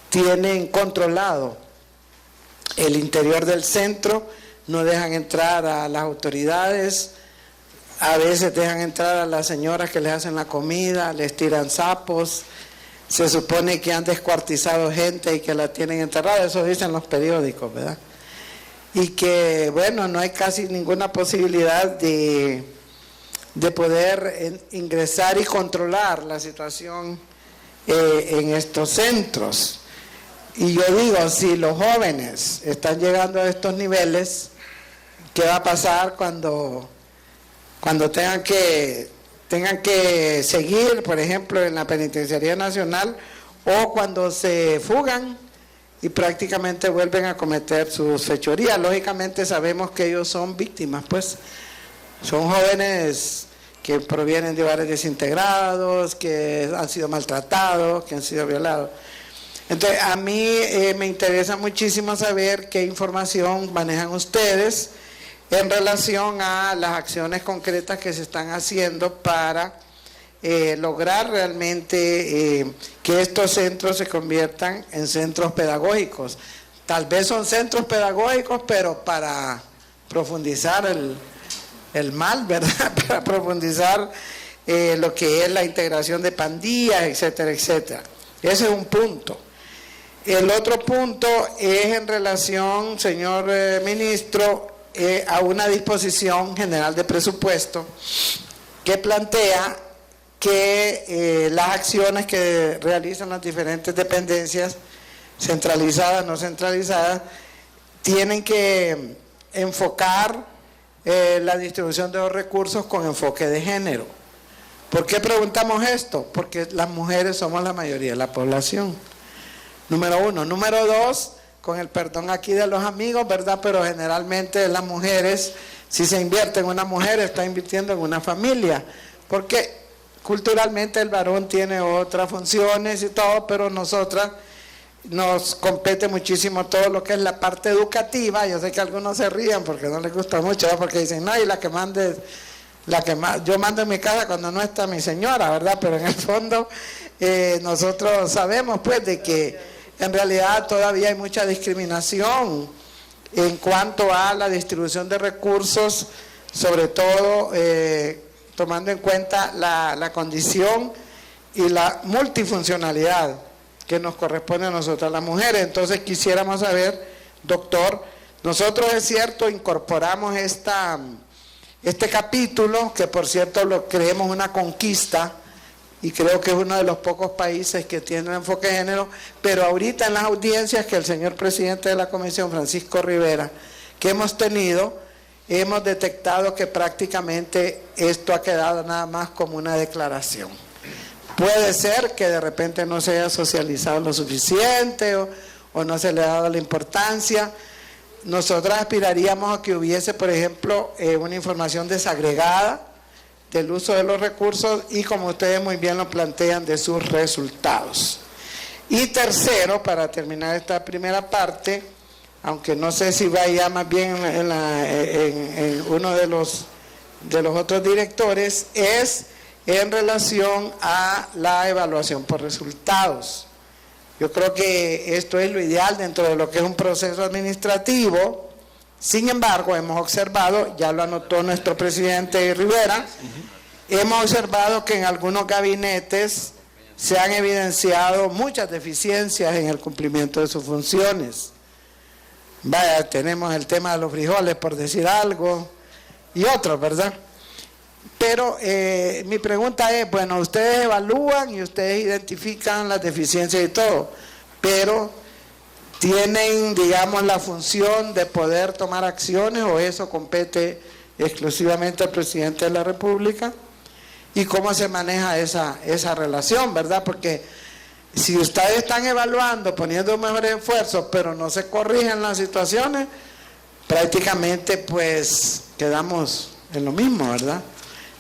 tienen controlado el interior del centro, no dejan entrar a las autoridades, a veces dejan entrar a las señoras que les hacen la comida, les tiran sapos, se supone que han descuartizado gente y que la tienen enterrada, eso dicen los periódicos, ¿verdad? Y que, bueno, no hay casi ninguna posibilidad de poder ingresar y controlar la situación en estos centros. Y yo digo, si los jóvenes están llegando a estos niveles, ¿qué va a pasar cuando tengan que seguir, por ejemplo, en la Penitenciaría Nacional, o cuando se fugan y prácticamente vuelven a cometer sus fechorías? Lógicamente sabemos que ellos son víctimas, pues son jóvenes que provienen de hogares desintegrados, que han sido maltratados, que han sido violados. Entonces, a mí me interesa muchísimo saber qué información manejan ustedes en relación a las acciones concretas que se están haciendo para lograr realmente que estos centros se conviertan en centros pedagógicos. Tal vez son centros pedagógicos, pero para profundizar el mal, ¿verdad? Para profundizar lo que es la integración de pandillas, etcétera, etcétera. Ese es un punto. El otro punto es en relación, señor ministro, a una disposición general de presupuesto que plantea que las acciones que realizan las diferentes dependencias, centralizadas, no centralizadas, tienen que enfocar la distribución de los recursos con enfoque de género. ¿Por qué preguntamos esto? Porque las mujeres somos la mayoría de la población. Número uno. Número dos, con el perdón aquí de los amigos, ¿verdad? Pero generalmente las mujeres, si se invierte en una mujer, está invirtiendo en una familia. Porque culturalmente el varón tiene otras funciones y todo, pero nosotras nos compete muchísimo todo lo que es la parte educativa. Yo sé que algunos se ríen porque no les gusta mucho, ¿verdad? Porque dicen, no, y la que mande, yo mando en mi casa cuando no está mi señora, ¿verdad? Pero en el fondo nosotros sabemos pues de que en realidad todavía hay mucha discriminación en cuanto a la distribución de recursos, sobre todo tomando en cuenta la condición y la multifuncionalidad que nos corresponde a nosotras las mujeres. Entonces quisiéramos saber, doctor, nosotros es cierto incorporamos este capítulo, que por cierto lo creemos una conquista, y creo que es uno de los pocos países que tiene un enfoque de género, pero ahorita en las audiencias que el señor presidente de la Comisión, Francisco Rivera, que hemos tenido, hemos detectado que prácticamente esto ha quedado nada más como una declaración. Puede ser que de repente no se haya socializado lo suficiente o no se le ha dado la importancia. Nosotros aspiraríamos a que hubiese, por ejemplo, una información desagregada del uso de los recursos y, como ustedes muy bien lo plantean, de sus resultados. Y tercero, para terminar esta primera parte, aunque no sé si vaya más bien en uno de los otros directores, es en relación a la evaluación por resultados. Yo creo que esto es lo ideal dentro de lo que es un proceso administrativo. Sin embargo, hemos observado, ya lo anotó nuestro presidente Rivera, hemos observado que en algunos gabinetes se han evidenciado muchas deficiencias en el cumplimiento de sus funciones. Vaya, tenemos el tema de los frijoles, por decir algo, y otros, ¿verdad? Pero mi pregunta es, bueno, ustedes evalúan y ustedes identifican las deficiencias y todo, pero ¿tienen, digamos, la función de poder tomar acciones o eso compete exclusivamente al presidente de la República? ¿Y cómo se maneja esa relación, verdad? Porque si ustedes están evaluando, poniendo mejores esfuerzos, pero no se corrigen las situaciones, prácticamente pues quedamos en lo mismo, ¿verdad?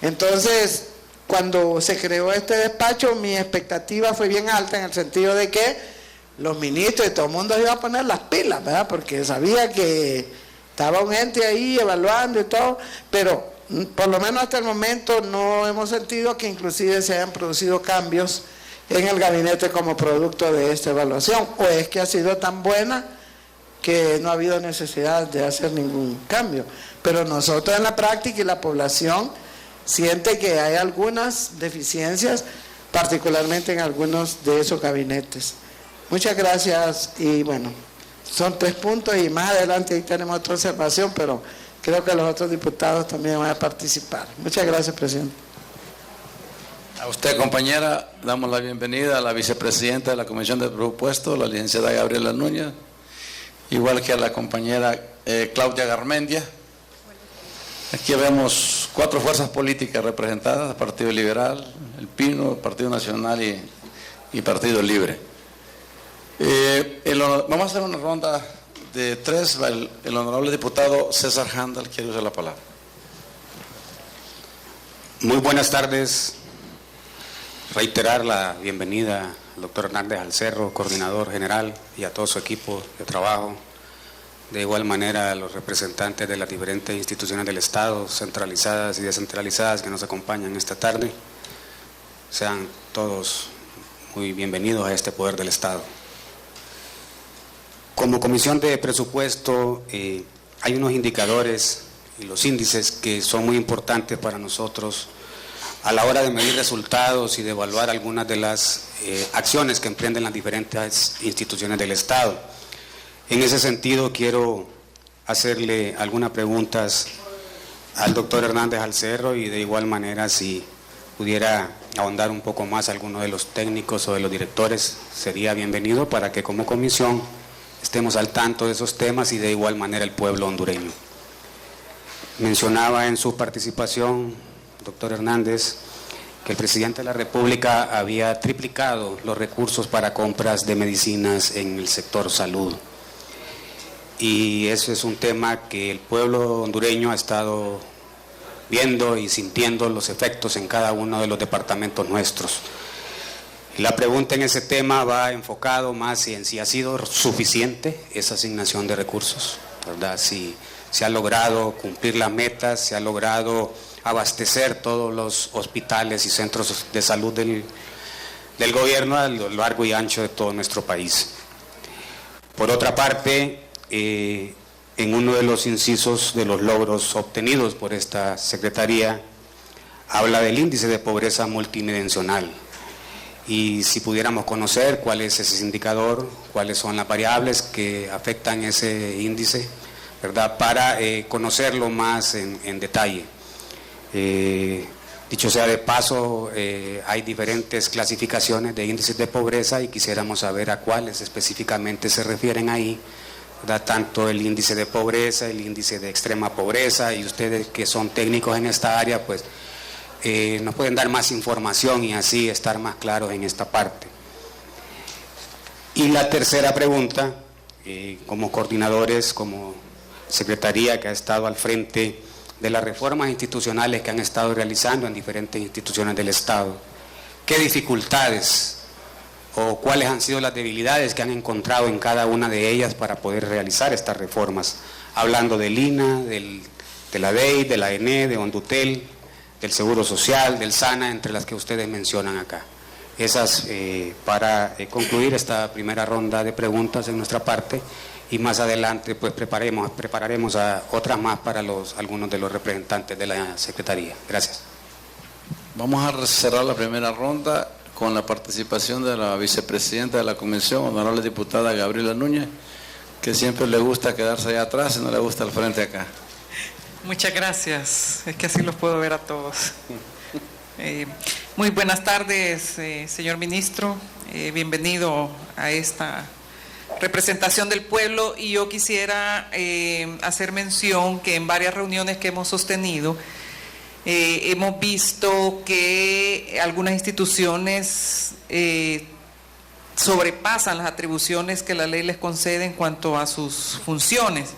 Entonces, cuando se creó este despacho, mi expectativa fue bien alta en el sentido de que los ministros y todo el mundo iba a poner las pilas, ¿verdad? Porque sabía que estaba un ente ahí evaluando y todo, pero por lo menos hasta el momento no hemos sentido que inclusive se hayan producido cambios en el gabinete como producto de esta evaluación, o es que ha sido tan buena que no ha habido necesidad de hacer ningún cambio. Pero nosotros en la práctica y la población siente que hay algunas deficiencias, particularmente en algunos de esos gabinetes. Muchas gracias y bueno, son 3 puntos y más adelante ahí tenemos otra observación, pero creo que los otros diputados también van a participar. Muchas gracias, presidente. A usted, compañera, damos la bienvenida a la vicepresidenta de la Comisión de Presupuesto, la licenciada Gabriela Núñez, igual que a la compañera Claudia Garmendia. Aquí vemos 4 fuerzas políticas representadas: el Partido Liberal, el Pino, el Partido Nacional y Partido Libre. Vamos a hacer una ronda de 3. El honorable diputado César Handel quiere usar la palabra. Muy buenas tardes. Reiterar la bienvenida al doctor Hernández Alcerro, coordinador general, y a todo su equipo de trabajo. De igual manera a los representantes de las diferentes instituciones del Estado, centralizadas y descentralizadas, que nos acompañan esta tarde. Sean todos muy bienvenidos a este poder del Estado. Como Comisión de Presupuesto hay unos indicadores y los índices que son muy importantes para nosotros a la hora de medir resultados y de evaluar algunas de las acciones que emprenden las diferentes instituciones del Estado. En ese sentido, quiero hacerle algunas preguntas al doctor Hernández Halcerro y de igual manera si pudiera ahondar un poco más a alguno de los técnicos o de los directores, sería bienvenido para que como comisión estemos al tanto de esos temas y de igual manera el pueblo hondureño. Mencionaba en su participación, doctor Hernández, que el presidente de la República había triplicado los recursos para compras de medicinas en el sector salud. Y eso es un tema que el pueblo hondureño ha estado viendo y sintiendo los efectos en cada uno de los departamentos nuestros. La pregunta en ese tema va enfocado más en si ha sido suficiente esa asignación de recursos, ¿verdad? Si se ha logrado cumplir las metas, se ha logrado abastecer todos los hospitales y centros de salud del gobierno a lo largo y ancho de todo nuestro país. Por otra parte, en uno de los incisos de los logros obtenidos por esta Secretaría, habla del índice de pobreza multidimensional. Y si pudiéramos conocer cuál es ese indicador, cuáles son las variables que afectan ese índice, ¿verdad? Para conocerlo más en detalle. Dicho sea de paso, hay diferentes clasificaciones de índices de pobreza y quisiéramos saber a cuáles específicamente se refieren ahí, ¿verdad? Tanto el índice de pobreza, el índice de extrema pobreza, y ustedes que son técnicos en esta área, pues nos pueden dar más información y así estar más claros en esta parte. Y la tercera pregunta, como coordinadores, como Secretaría que ha estado al frente de las reformas institucionales que han estado realizando en diferentes instituciones del Estado, ¿qué dificultades o cuáles han sido las debilidades que han encontrado en cada una de ellas para poder realizar estas reformas? Hablando del INA, de la DEI, de la ENE, de Hondutel, del Seguro Social, del SANA, entre las que ustedes mencionan acá. Esas para concluir esta primera ronda de preguntas en nuestra parte, y más adelante pues prepararemos a otras más para algunos de los representantes de la Secretaría. Gracias. Vamos a cerrar la primera ronda con la participación de la vicepresidenta de la Comisión, honorable diputada Gabriela Núñez, que siempre le gusta quedarse allá atrás y no le gusta al frente acá. Muchas gracias, es que así los puedo ver a todos. Muy buenas tardes, señor ministro, bienvenido a esta representación del pueblo, y yo quisiera hacer mención que en varias reuniones que hemos sostenido hemos visto que algunas instituciones sobrepasan las atribuciones que la ley les concede en cuanto a sus funciones.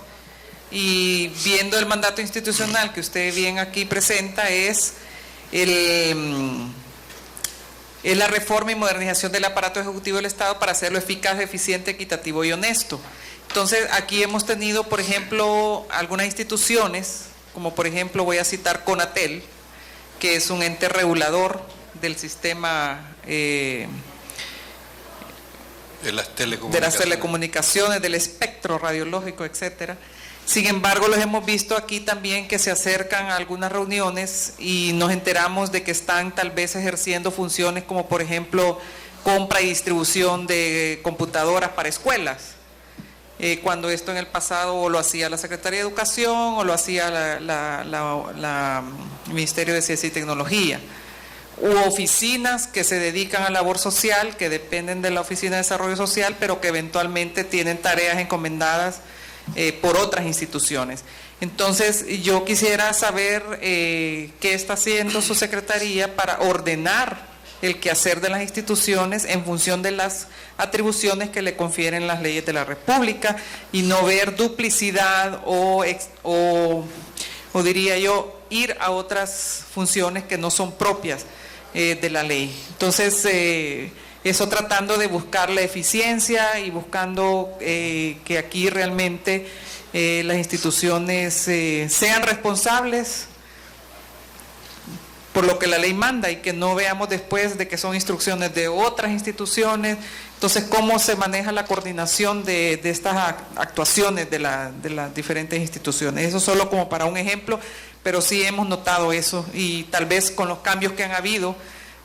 Y viendo el mandato institucional que usted bien aquí presenta, es la reforma y modernización del aparato ejecutivo del Estado para hacerlo eficaz, eficiente, equitativo y honesto. Entonces, aquí hemos tenido, por ejemplo, algunas instituciones, como por ejemplo voy a citar CONATEL, que es un ente regulador del sistema de las telecomunicaciones, del espectro radiológico, etcétera. Sin embargo, los hemos visto aquí también que se acercan a algunas reuniones y nos enteramos de que están tal vez ejerciendo funciones como, por ejemplo, compra y distribución de computadoras para escuelas, cuando esto en el pasado o lo hacía la Secretaría de Educación o lo hacía la Ministerio de Ciencia y Tecnología, u oficinas que se dedican a labor social, que dependen de la Oficina de Desarrollo Social, pero que eventualmente tienen tareas encomendadas por otras instituciones. Entonces, yo quisiera saber qué está haciendo su secretaría para ordenar el quehacer de las instituciones en función de las atribuciones que le confieren las leyes de la República, y no ver duplicidad o diría yo, ir a otras funciones que no son propias de la ley. Entonces, eso tratando de buscar la eficiencia y buscando que aquí realmente las instituciones sean responsables por lo que la ley manda, y que no veamos después de que son instrucciones de otras instituciones. Entonces, ¿cómo se maneja la coordinación de estas actuaciones de las diferentes instituciones? Eso solo como para un ejemplo, pero sí hemos notado eso, y tal vez con los cambios que han habido,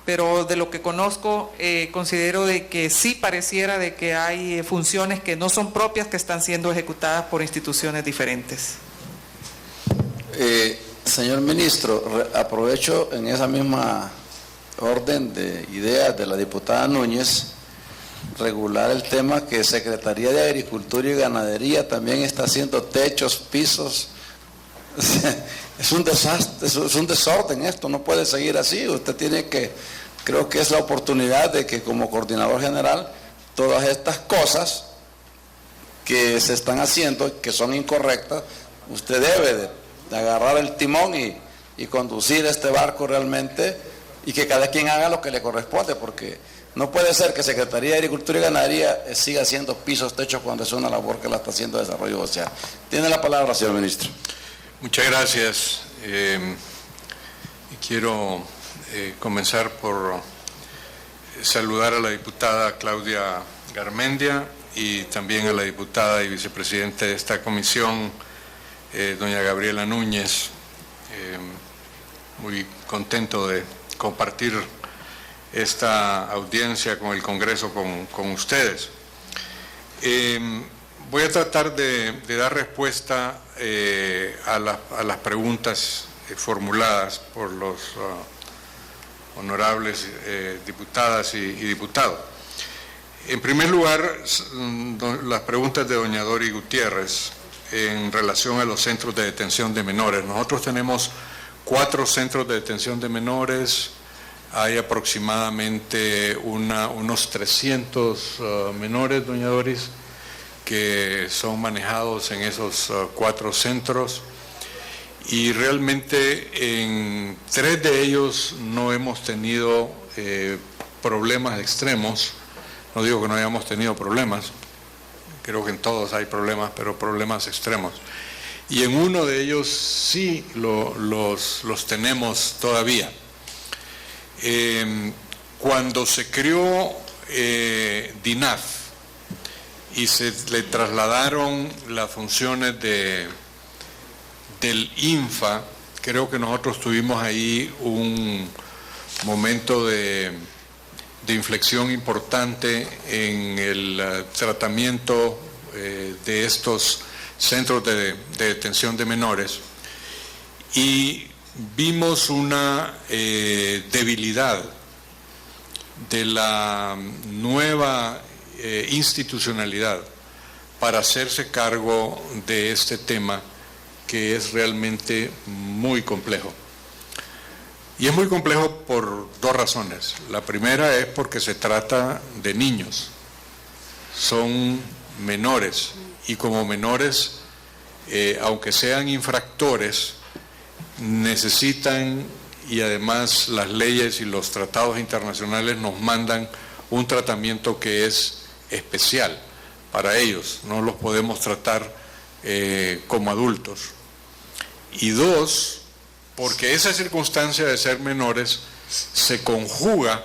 pero de lo que conozco, considero de que sí pareciera de que hay funciones que no son propias, que están siendo ejecutadas por instituciones diferentes. Señor ministro, aprovecho en esa misma orden de ideas de la diputada Núñez, regular el tema que Secretaría de Agricultura y Ganadería también está haciendo techos, pisos. Es un desastre, es un desorden esto, no puede seguir así. Usted tiene que, creo que es la oportunidad de que como coordinador general, todas estas cosas que se están haciendo, que son incorrectas, usted debe de agarrar el timón y conducir este barco realmente, y que cada quien haga lo que le corresponde, porque no puede ser que Secretaría de Agricultura y Ganadería siga haciendo pisos, techos, cuando es una labor que la está haciendo Desarrollo Social. Tiene la palabra, señor ministro. Muchas gracias. Quiero comenzar por saludar a la diputada Claudia Garmendia y también a la diputada y vicepresidenta de esta comisión, doña Gabriela Núñez. Muy contento de compartir esta audiencia con el Congreso, con ustedes. Voy a tratar de dar respuesta a las preguntas formuladas por los honorables diputadas y diputados. En primer lugar, las preguntas de doña Dori Gutiérrez en relación a los centros de detención de menores. Nosotros tenemos 4 centros de detención de menores. Hay aproximadamente unos 300 menores, doña Doris, que son manejados en esos 4 centros, y realmente en 3 de ellos no hemos tenido problemas extremos. No digo que no hayamos tenido problemas, creo que en todos hay problemas, pero problemas extremos. Y en uno de ellos sí los tenemos todavía. Cuando se creó DINAF y se le trasladaron las funciones del INFA, creo que nosotros tuvimos ahí un momento de inflexión importante en el tratamiento de estos centros de detención de menores, y vimos una debilidad de la nueva institucionalidad para hacerse cargo de este tema, que es realmente muy complejo. Y es muy complejo por 2 razones. La primera es porque se trata de niños, son menores, y como menores, aunque sean infractores, necesitan, y además las leyes y los tratados internacionales nos mandan un tratamiento que es especial para ellos, no los podemos tratar como adultos. Y 2, porque esa circunstancia de ser menores se conjuga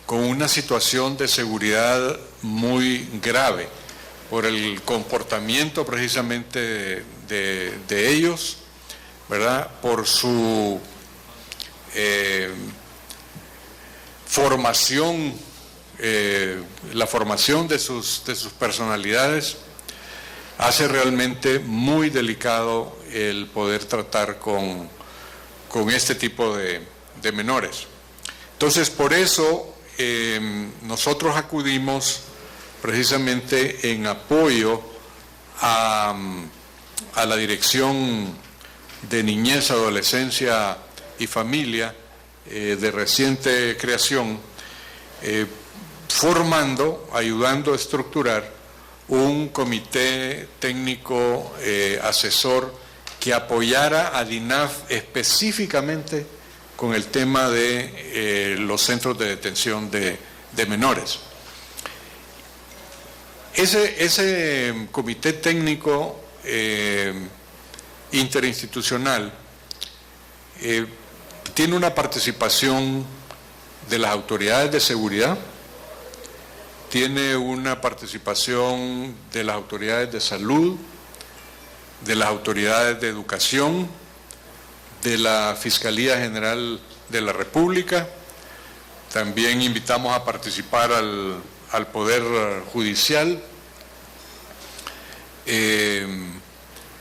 con una situación de seguridad muy grave por el comportamiento precisamente de ellos, ¿verdad? Por su formación, la formación de sus personalidades, hace realmente muy delicado el poder tratar con este tipo de menores. Entonces, por eso nosotros acudimos precisamente en apoyo a la Dirección de Niñez, Adolescencia y Familia de reciente creación, ayudando a estructurar un comité técnico asesor que apoyara a DINAF específicamente con el tema de los centros de detención de menores. Ese comité técnico interinstitucional tiene una participación de las autoridades de seguridad, tiene una participación de las autoridades de salud, de las autoridades de educación, de la Fiscalía General de la República. También invitamos a participar al Poder Judicial,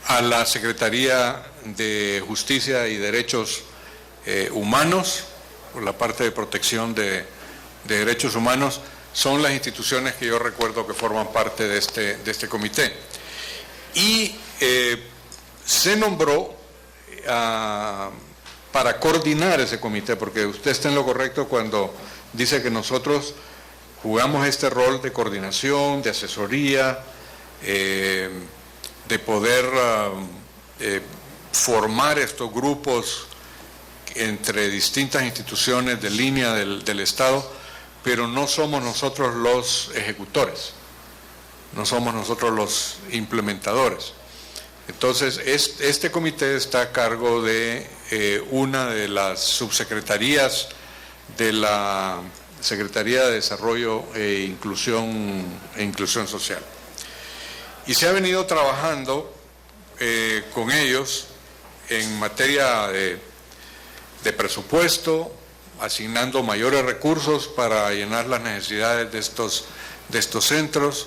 a la Secretaría de Justicia y Derechos Humanos, por la parte de protección de derechos humanos. Son las instituciones que yo recuerdo que forman parte de este comité. Y se nombró para coordinar ese comité, porque usted está en lo correcto cuando dice que nosotros jugamos este rol de coordinación, de asesoría, de poder formar estos grupos entre distintas instituciones de línea del Estado, pero no somos nosotros los ejecutores, no somos nosotros los implementadores. Entonces, este comité está a cargo de una de las subsecretarías de la Secretaría de Desarrollo e Inclusión Social. Y se ha venido trabajando con ellos en materia de presupuesto, asignando mayores recursos para llenar las necesidades de estos centros,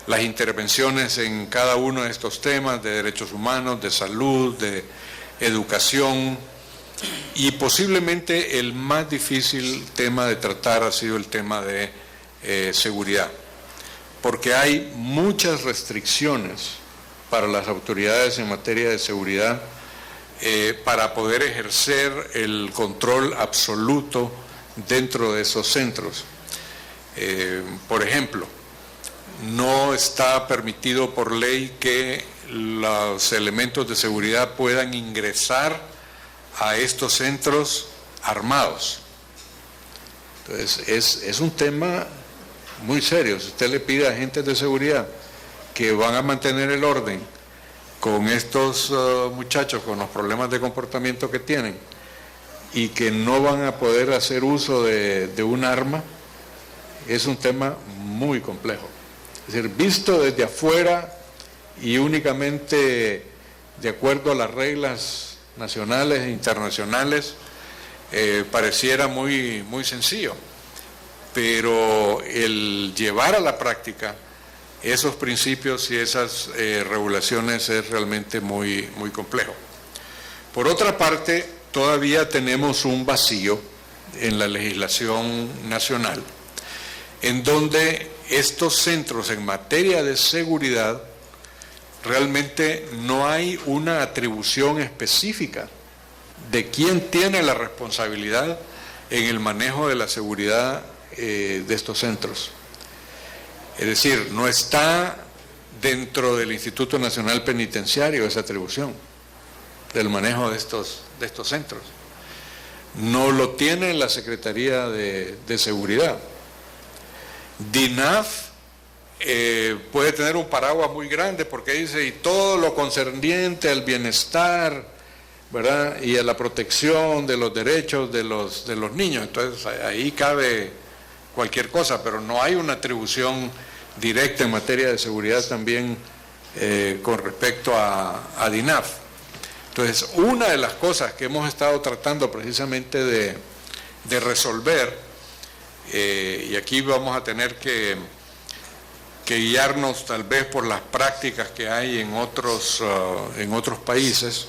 las intervenciones en cada uno de estos temas de derechos humanos, de salud, de educación, y posiblemente el más difícil tema de tratar ha sido el tema de seguridad, porque hay muchas restricciones para las autoridades en materia de seguridad para poder ejercer el control absoluto dentro de esos centros. Por ejemplo, no está permitido por ley que los elementos de seguridad puedan ingresar a estos centros armados. Entonces, es un tema muy serio. Si usted le pide a agentes de seguridad que van a mantener el orden con estos muchachos, con los problemas de comportamiento que tienen, y que no van a poder hacer uso de un arma, es un tema muy complejo. Es decir, visto desde afuera y únicamente de acuerdo a las reglas nacionales e internacionales, pareciera muy sencillo, pero el llevar a la práctica esos principios y esas regulaciones es realmente muy complejo. Por otra parte, todavía tenemos un vacío en la legislación nacional, en donde estos centros en materia de seguridad realmente no hay una atribución específica de quién tiene la responsabilidad en el manejo de la seguridad de estos centros. Es decir, no está dentro del Instituto Nacional Penitenciario esa atribución del manejo de estos centros. No lo tiene la Secretaría de Seguridad. DINAF puede tener un paraguas muy grande porque dice, y todo lo concerniente al bienestar, ¿verdad?, y a la protección de los derechos de los niños. Entonces ahí cabe cualquier cosa, pero no hay una atribución directa en materia de seguridad también con respecto a DINAF. Entonces, una de las cosas que hemos estado tratando precisamente de resolver, y aquí vamos a tener que guiarnos tal vez por las prácticas que hay en otros países,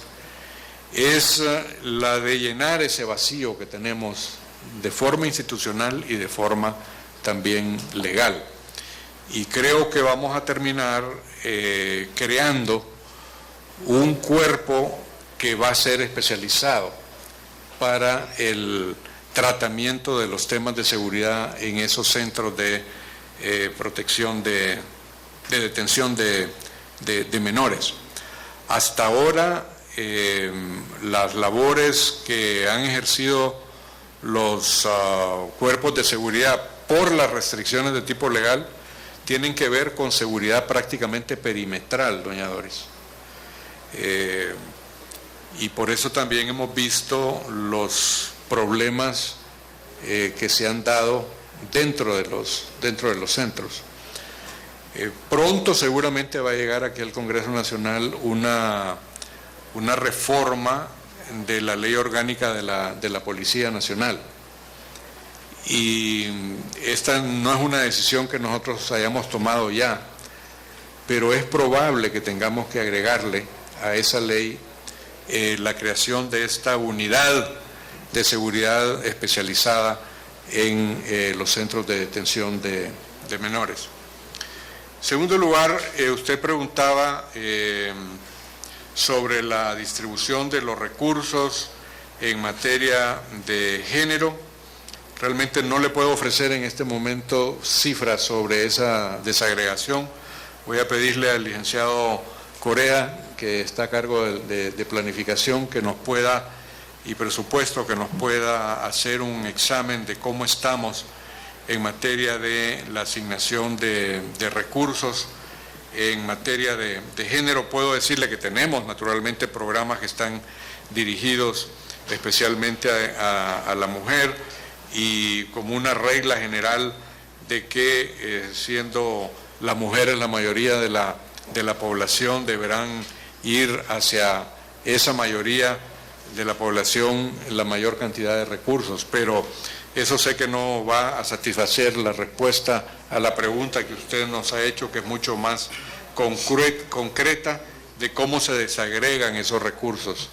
es la de llenar ese vacío que tenemos de forma institucional y de forma también legal. Y creo que vamos a terminar creando un cuerpo que va a ser especializado para el tratamiento de los temas de seguridad en esos centros de protección de detención de menores. Hasta ahora las labores que han ejercido los cuerpos de seguridad por las restricciones de tipo legal tienen que ver con seguridad prácticamente perimetral, doña Doris. y por eso también hemos visto los problemas que se han dado dentro de los centros. Pronto seguramente va a llegar aquí al Congreso Nacional una reforma de la ley orgánica de la Policía Nacional. Y esta no es una decisión que nosotros hayamos tomado ya, pero es probable que tengamos que agregarle a esa ley la creación de esta unidad de seguridad especializada en los centros de detención de menores. En segundo lugar, usted preguntaba sobre la distribución de los recursos en materia de género. Realmente no le puedo ofrecer en este momento cifras sobre esa desagregación. Voy a pedirle al licenciado Correa, que está a cargo de planificación, que nos pueda, y presupuesto, que nos pueda hacer un examen de cómo estamos en materia de la asignación de recursos. En materia de género, puedo decirle que tenemos naturalmente programas que están dirigidos especialmente a la mujer, y como una regla general de que siendo las mujeres la mayoría de la población, deberán ir hacia esa mayoría de la población la mayor cantidad de recursos, pero eso sé que no va a satisfacer la respuesta a la pregunta que usted nos ha hecho, que es mucho más concreta de cómo se desagregan esos recursos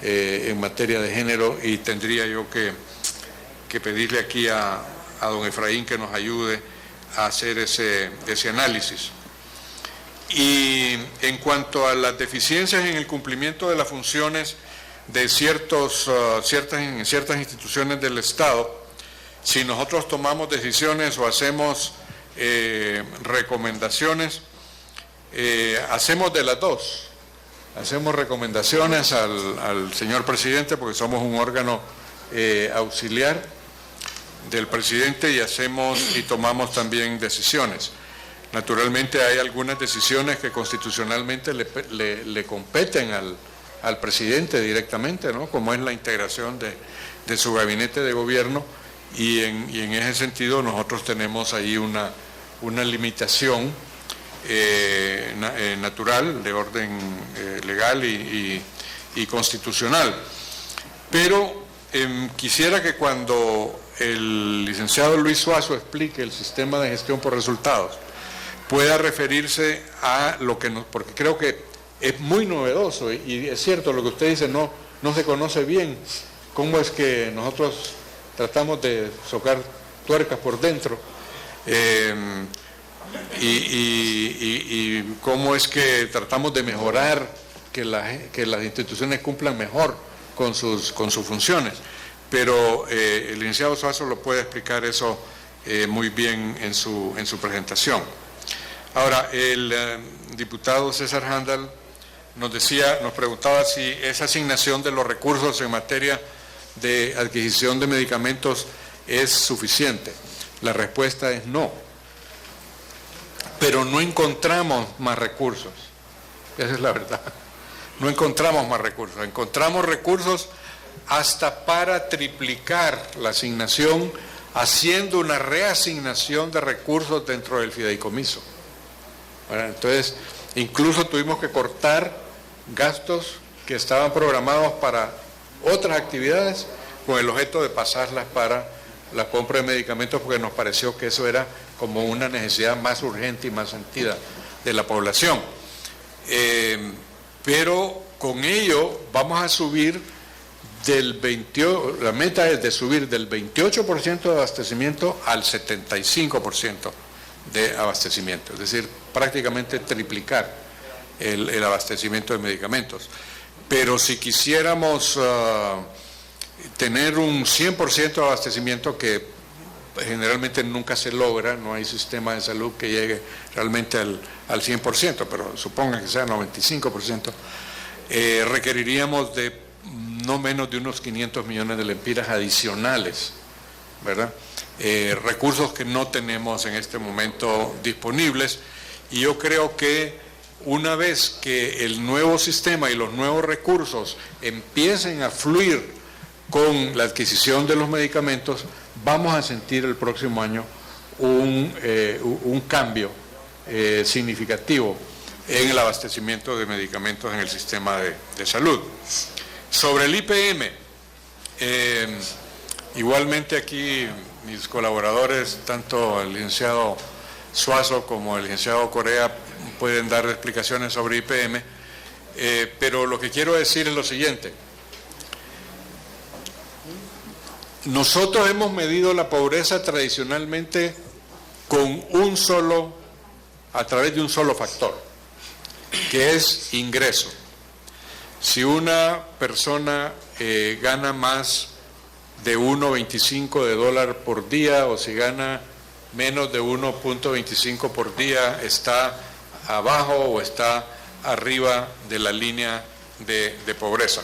en materia de género, y tendría yo que pedirle aquí a don Efraín que nos ayude a hacer ese análisis. Y en cuanto a las deficiencias en el cumplimiento de las funciones de ciertas instituciones del Estado, si nosotros tomamos decisiones o hacemos recomendaciones, hacemos de las dos. Hacemos recomendaciones al señor presidente, porque somos un órgano auxiliar del presidente, y tomamos también decisiones. Naturalmente hay algunas decisiones que constitucionalmente le competen al presidente directamente, ¿no? Como es la integración de su gabinete de gobierno, y en ese sentido nosotros tenemos ahí una limitación natural de orden legal y constitucional. Pero quisiera que cuando el licenciado Luis Suazo explique el sistema de gestión por resultados, pueda referirse a lo que porque creo que es muy novedoso, y es cierto lo que usted dice, no se conoce bien cómo es que nosotros tratamos de socar tuercas por dentro, y cómo es que tratamos de mejorar que las instituciones cumplan mejor con sus funciones. Pero el licenciado Suazo lo puede explicar eso muy bien en su presentación. Ahora, el diputado César Handal nos preguntaba si esa asignación de los recursos en materia de adquisición de medicamentos es suficiente. La respuesta es no. Pero no encontramos más recursos. Esa es la verdad. No encontramos más recursos. Encontramos recursos hasta para triplicar la asignación, haciendo una reasignación de recursos dentro del fideicomiso. Bueno, entonces, incluso tuvimos que cortar gastos que estaban programados para otras actividades con el objeto de pasarlas para la compra de medicamentos, porque nos pareció que eso era como una necesidad más urgente y más sentida de la población. Pero con ello vamos a subir la meta es de subir del 28% de abastecimiento al 75% de abastecimiento, es decir, prácticamente triplicar el abastecimiento de medicamentos. Pero si quisiéramos tener un 100% de abastecimiento, que generalmente nunca se logra, no hay sistema de salud que llegue realmente al 100%, pero supongan que sea 95%, requeriríamos de no menos de unos 500 millones de lempiras adicionales, ¿verdad? Recursos que no tenemos en este momento disponibles, y yo creo que una vez que el nuevo sistema y los nuevos recursos empiecen a fluir con la adquisición de los medicamentos, vamos a sentir el próximo año un cambio significativo en el abastecimiento de medicamentos en el sistema de salud. Sobre el IPM, igualmente aquí mis colaboradores, tanto el licenciado Suazo como el licenciado Correa, pueden dar explicaciones sobre IPM, pero lo que quiero decir es lo siguiente. Nosotros hemos medido la pobreza tradicionalmente a través de un solo factor, que es ingreso. Si una persona gana más de 1.25 de dólar por día, o si gana menos de 1.25 por día, está abajo o está arriba de la línea de pobreza.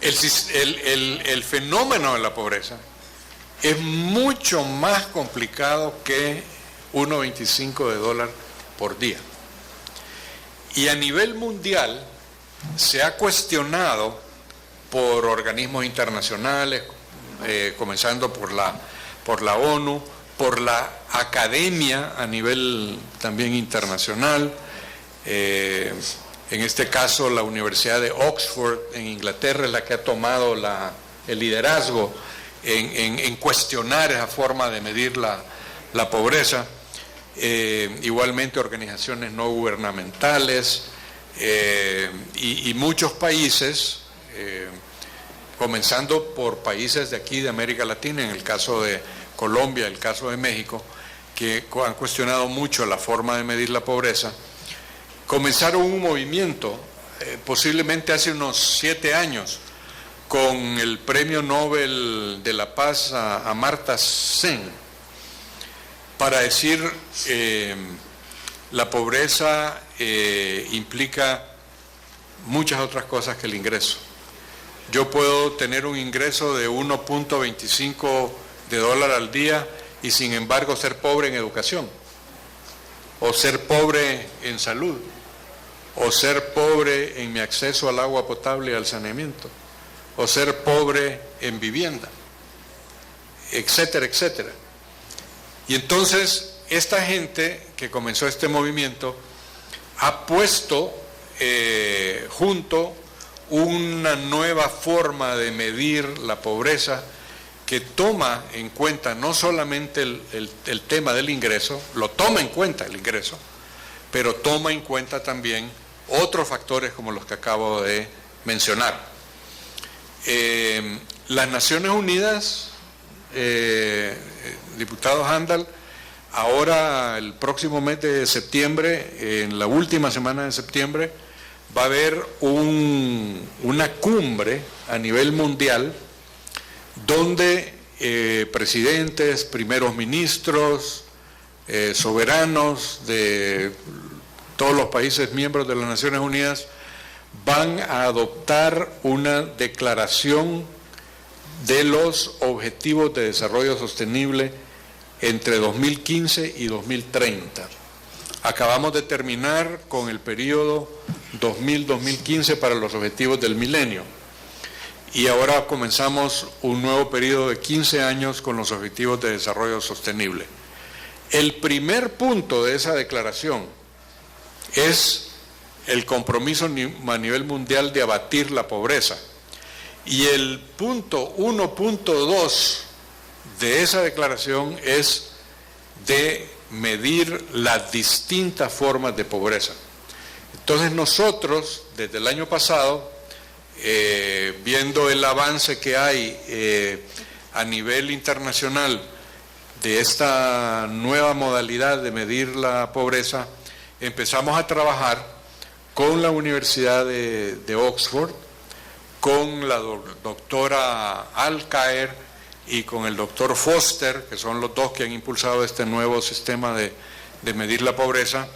El fenómeno de la pobreza es mucho más complicado que 1.25 de dólar por día. Y a nivel mundial se ha cuestionado por organismos internacionales, comenzando por la ONU, por la academia a nivel también internacional, en este caso la Universidad de Oxford en Inglaterra es la que ha tomado el liderazgo en cuestionar esa forma de medir la pobreza. Igualmente organizaciones no gubernamentales y muchos países, comenzando por países de aquí de América Latina, en el caso de Colombia, el caso de México, que han cuestionado mucho la forma de medir la pobreza, comenzaron un movimiento, posiblemente hace unos 7 años, con el Premio Nobel de la Paz a Amartya Sen, para decir la pobreza implica muchas otras cosas que el ingreso. Yo puedo tener un ingreso de 1.25 de dólar al día y sin embargo ser pobre en educación, o ser pobre en salud, o ser pobre en mi acceso al agua potable y al saneamiento, o ser pobre en vivienda, etcétera, etcétera. Y entonces esta gente que comenzó este movimiento ha puesto junto una nueva forma de medir la pobreza que toma en cuenta no solamente el tema del ingreso, lo toma en cuenta el ingreso, pero toma en cuenta también otros factores como los que acabo de mencionar. Las Naciones Unidas, diputado Handal, ahora el próximo mes de septiembre, en la última semana de septiembre, va a haber una cumbre a nivel mundial donde presidentes, primeros ministros, soberanos de todos los países miembros de las Naciones Unidas van a adoptar una declaración de los Objetivos de Desarrollo Sostenible entre 2015 y 2030. Acabamos de terminar con el periodo 2000-2015 para los Objetivos del Milenio y ahora comenzamos un nuevo periodo de 15 años con los Objetivos de Desarrollo Sostenible. El primer punto de esa declaración es el compromiso a nivel mundial de abatir la pobreza. Y el punto 1.2 de esa declaración es de medir las distintas formas de pobreza. Entonces nosotros, desde el año pasado, viendo el avance que hay a nivel internacional de esta nueva modalidad de medir la pobreza, empezamos a trabajar con la Universidad de Oxford, con la doctora Al-Qaer y con el doctor Foster, que son los dos que han impulsado este nuevo sistema de medir la pobreza,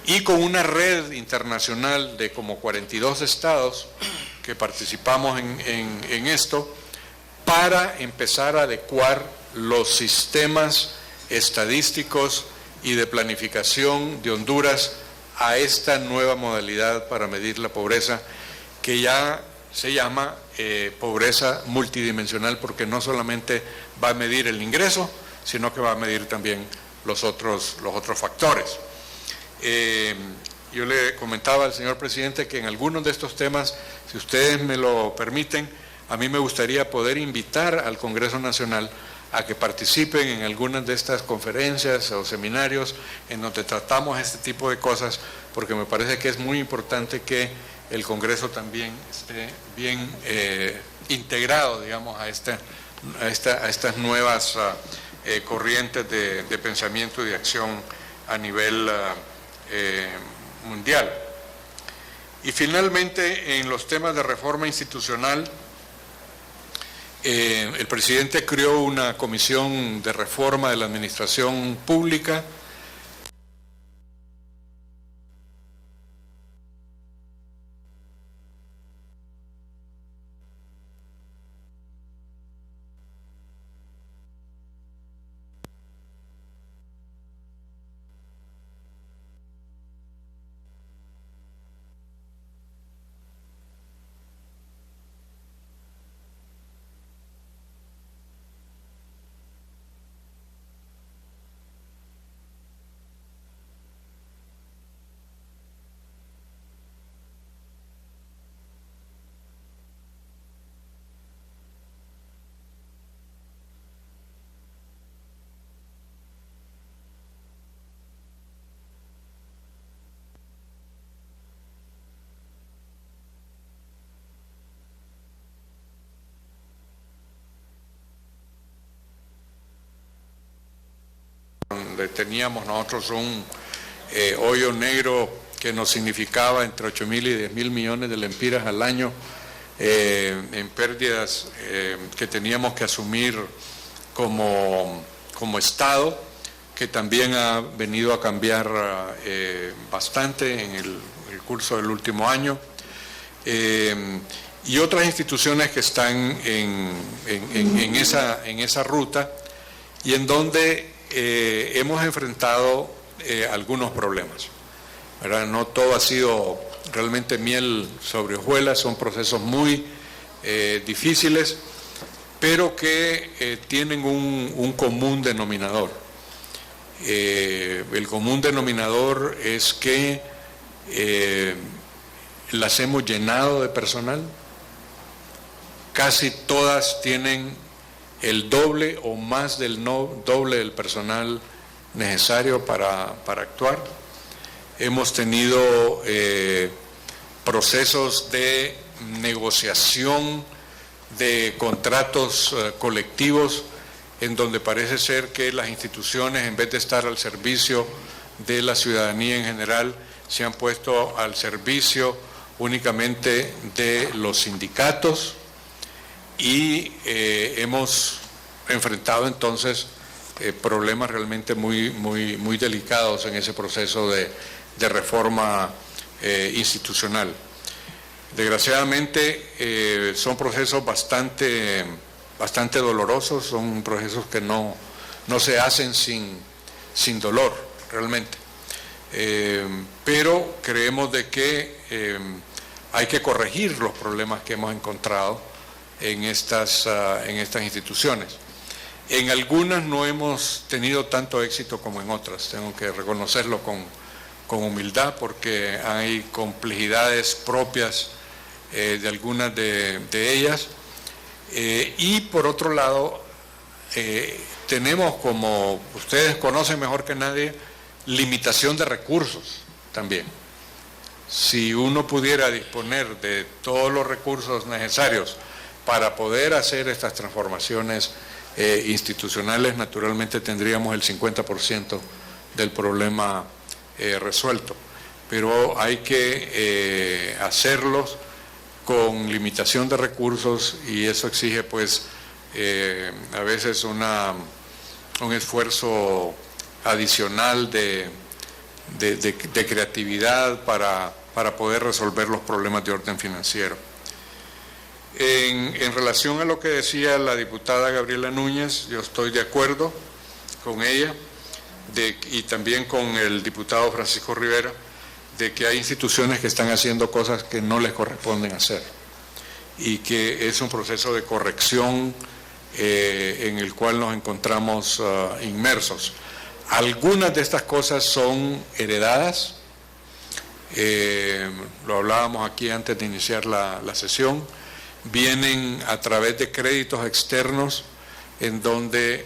y con una red internacional de como 42 estados que participamos en esto, para empezar a adecuar los sistemas estadísticos y de planificación de Honduras a esta nueva modalidad para medir la pobreza, que ya se llama pobreza multidimensional, porque no solamente va a medir el ingreso, sino que va a medir también los otros factores. Yo le comentaba al señor presidente que en algunos de estos temas, si ustedes me lo permiten, a mí me gustaría poder invitar al Congreso Nacional a que participen en algunas de estas conferencias o seminarios en donde tratamos este tipo de cosas, porque me parece que es muy importante que el Congreso también esté bien integrado, digamos, a estas nuevas corrientes de pensamiento y de acción a nivel mundial. Y finalmente, en los temas de reforma institucional, el presidente creó una comisión de reforma de la administración pública. Donde teníamos nosotros un hoyo negro que nos significaba entre 8.000 y 10.000 millones de lempiras al año en pérdidas que teníamos que asumir como Estado, que también ha venido a cambiar bastante en el curso del último año, y otras instituciones que están en esa ruta y en donde hemos enfrentado algunos problemas, ¿verdad? No todo ha sido realmente miel sobre hojuelas, son procesos muy difíciles, pero que tienen un común denominador. El común denominador es que las hemos llenado de personal, casi todas tienen el doble o más del doble del personal necesario para actuar. Hemos tenido procesos de negociación de contratos colectivos en donde parece ser que las instituciones, en vez de estar al servicio de la ciudadanía en general, se han puesto al servicio únicamente de los sindicatos, y hemos enfrentado entonces problemas realmente muy delicados en ese proceso de reforma institucional. Desgraciadamente son procesos bastante dolorosos, son procesos que no se hacen sin dolor realmente, pero creemos de que hay que corregir los problemas que hemos encontrado en estas instituciones. En algunas no hemos tenido tanto éxito como en otras, tengo que reconocerlo con humildad, porque hay complejidades propias de algunas de ellas, y por otro lado tenemos, como ustedes conocen mejor que nadie, limitación de recursos también. Si uno pudiera disponer de todos los recursos necesarios para poder hacer estas transformaciones institucionales, naturalmente tendríamos el 50% del problema resuelto, pero hay que hacerlos con limitación de recursos, y eso exige pues a veces un esfuerzo adicional de creatividad para poder resolver los problemas de orden financiero. En relación a lo que decía la diputada Gabriela Núñez, yo estoy de acuerdo con ella. y también con el diputado Francisco Rivera, de que hay instituciones que están haciendo cosas que no les corresponden hacer y que es un proceso de corrección en el cual nos encontramos inmersos. Algunas de estas cosas son heredadas, lo hablábamos aquí antes de iniciar la sesión, vienen a través de créditos externos en donde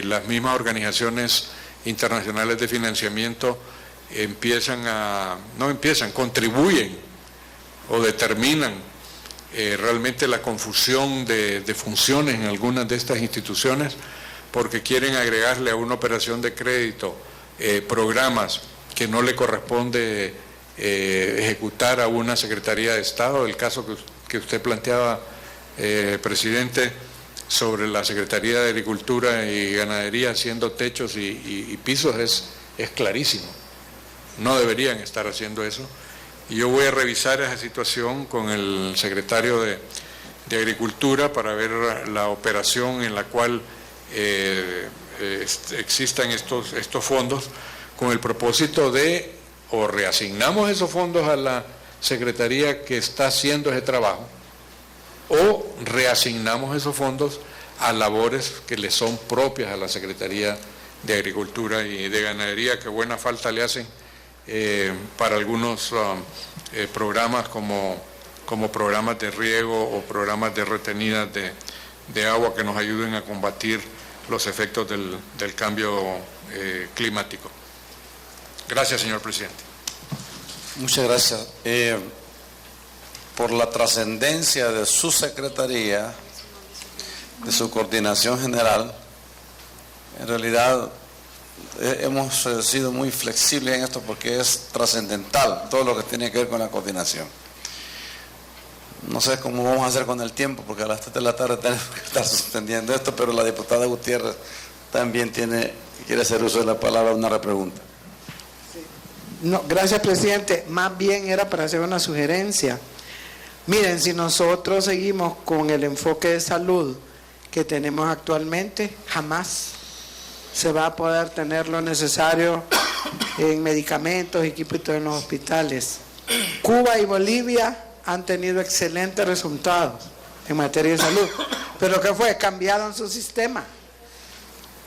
las mismas organizaciones internacionales de financiamiento contribuyen o determinan realmente la confusión de funciones en algunas de estas instituciones porque quieren agregarle a una operación de crédito programas que no le corresponde ejecutar a una Secretaría de Estado. El caso que usted planteaba, presidente, sobre la Secretaría de Agricultura y Ganadería haciendo techos y pisos es clarísimo. No deberían estar haciendo eso. Y yo voy a revisar esa situación con el secretario de Agricultura para ver la operación en la cual existan estos fondos, con el propósito de o reasignamos esos fondos a la Secretaría que está haciendo ese trabajo, o reasignamos esos fondos a labores que le son propias a la Secretaría de Agricultura y de Ganadería, que buena falta le hacen para algunos programas como programas de riego o programas de retenidas de agua que nos ayuden a combatir los efectos del cambio climático. Gracias, señor presidente. Muchas gracias. Por la trascendencia de su secretaría, de su coordinación general, en realidad hemos sido muy flexibles en esto porque es trascendental todo lo que tiene que ver con la coordinación. No sé cómo vamos a hacer con el tiempo, porque a las 3 de la tarde tenemos que estar suspendiendo esto, pero la diputada Gutiérrez también quiere hacer uso de la palabra, una repregunta. No, gracias, presidente. Más bien era para hacer una sugerencia. Miren, si nosotros seguimos con el enfoque de salud que tenemos actualmente, jamás se va a poder tener lo necesario en medicamentos, equipos y todo en los hospitales. Cuba y Bolivia han tenido excelentes resultados en materia de salud, pero ¿qué fue? Cambiaron su sistema.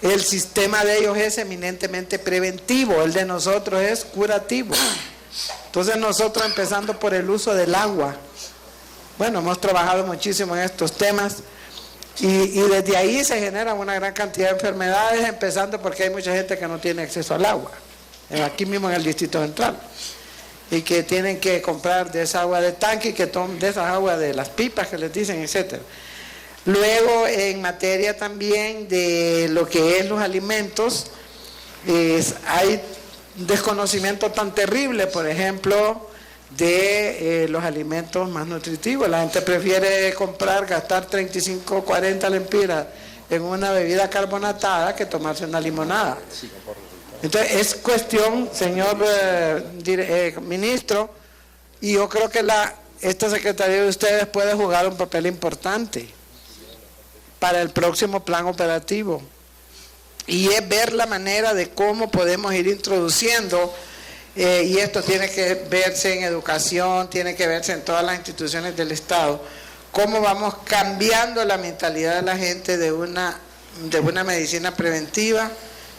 El sistema de ellos es eminentemente preventivo, el de nosotros es curativo. Entonces nosotros, empezando por el uso del agua, bueno, hemos trabajado muchísimo en estos temas y desde ahí se genera una gran cantidad de enfermedades, empezando porque hay mucha gente que no tiene acceso al agua, aquí mismo en el Distrito Central, y que tienen que comprar de esa agua de tanque, que toman de esas aguas de las pipas que les dicen, etcétera. Luego, en materia también de lo que es los alimentos, hay un desconocimiento tan terrible, por ejemplo, de los alimentos más nutritivos. La gente prefiere gastar 35 o 40 lempiras en una bebida carbonatada que tomarse una limonada. Entonces, es cuestión, señor ministro, y yo creo que esta Secretaría de ustedes puede jugar un papel importante para el próximo plan operativo, y es ver la manera de cómo podemos ir introduciendo, y esto tiene que verse en educación, tiene que verse en todas las instituciones del Estado, cómo vamos cambiando la mentalidad de la gente de una medicina preventiva,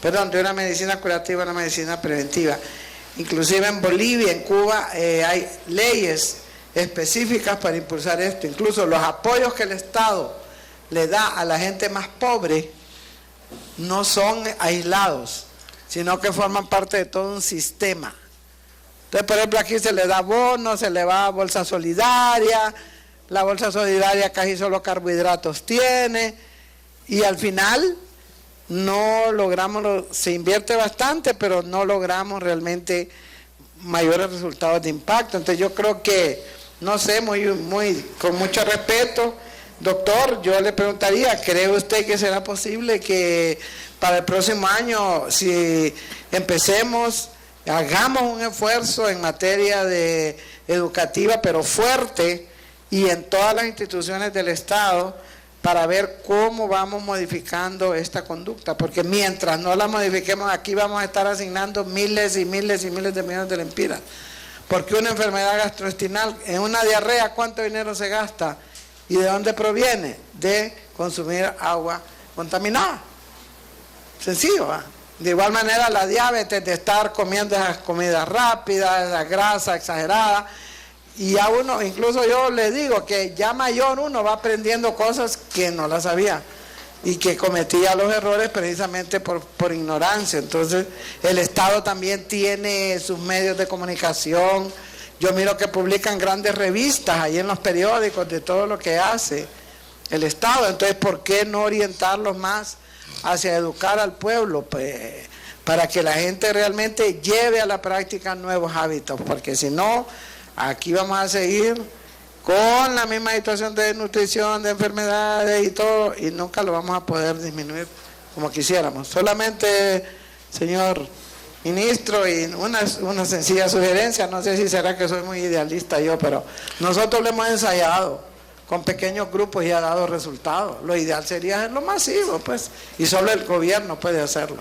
de una medicina curativa a una medicina preventiva. Inclusive en Bolivia, en Cuba, hay leyes específicas para impulsar esto. Incluso los apoyos que el Estado le da a la gente más pobre no son aislados, sino que forman parte de todo un sistema. Entonces, por ejemplo, aquí se le da bono, se le va a bolsa solidaria, la bolsa solidaria casi solo carbohidratos tiene, y al final no logramos, se invierte bastante, pero no logramos realmente mayores resultados de impacto. Entonces yo creo que, no sé, con mucho respeto, doctor, yo le preguntaría, ¿cree usted que será posible que para el próximo año, si hagamos un esfuerzo en materia educativa, pero fuerte, y en todas las instituciones del Estado, para ver cómo vamos modificando esta conducta, porque mientras no la modifiquemos aquí vamos a estar asignando miles y miles y miles de millones de lempiras, porque una enfermedad gastrointestinal, en una diarrea, ¿cuánto dinero se gasta? ¿Y de dónde proviene? De consumir agua contaminada. Sencillo, ¿va? De igual manera la diabetes, de estar comiendo esas comidas rápidas, esa grasa exagerada, y a uno, incluso yo le digo que ya mayor uno va aprendiendo cosas que no las sabía y que cometía los errores precisamente por ignorancia. Entonces el Estado también tiene sus medios de comunicación. Yo miro que publican grandes revistas ahí en los periódicos de todo lo que hace el Estado. Entonces, ¿por qué no orientarlos más hacia educar al pueblo? Pues, para que la gente realmente lleve a la práctica nuevos hábitos, porque si no, aquí vamos a seguir con la misma situación de nutrición, de enfermedades y todo, y nunca lo vamos a poder disminuir como quisiéramos. Solamente, señor ministro, y una sencilla sugerencia, no sé si será que soy muy idealista yo, pero nosotros lo hemos ensayado con pequeños grupos y ha dado resultados. Lo ideal sería hacerlo masivo, pues, y solo el gobierno puede hacerlo.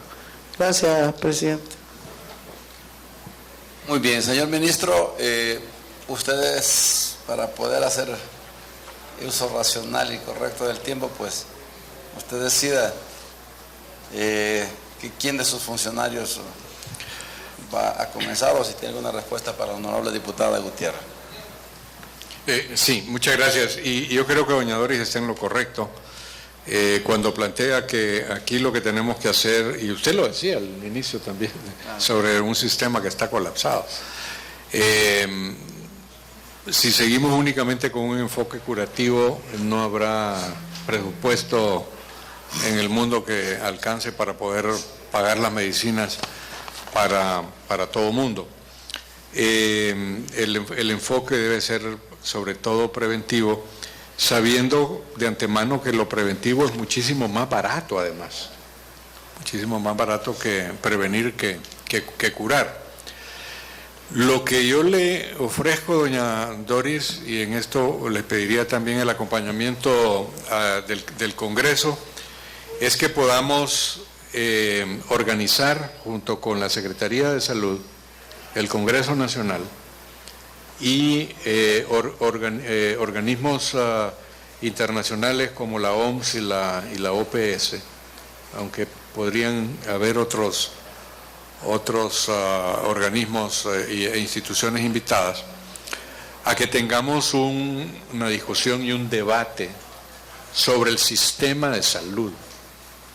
Gracias, presidente. Muy bien, señor ministro, ustedes, para poder hacer uso racional y correcto del tiempo, pues usted decida quién de sus funcionarios va a comenzar, o si tiene alguna respuesta para la honorable diputada Gutiérrez. Sí, muchas gracias. Y yo creo que doña Doris está en lo correcto cuando plantea que aquí lo que tenemos que hacer, y usted lo decía al inicio también, sobre un sistema que está colapsado. Si seguimos únicamente con un enfoque curativo, no habrá presupuesto en el mundo que alcance para poder pagar las medicinas para todo mundo. El enfoque debe ser sobre todo preventivo, sabiendo de antemano que lo preventivo es muchísimo más barato, además, muchísimo más barato que prevenir que curar. Lo que yo le ofrezco, doña Doris, y en esto le pediría también el acompañamiento del Congreso, es que podamos organizar junto con la Secretaría de Salud, el Congreso Nacional y organismos internacionales como la OMS y la OPS, aunque podrían haber otros organismos e instituciones invitadas, a que tengamos una discusión y un debate sobre el sistema de salud.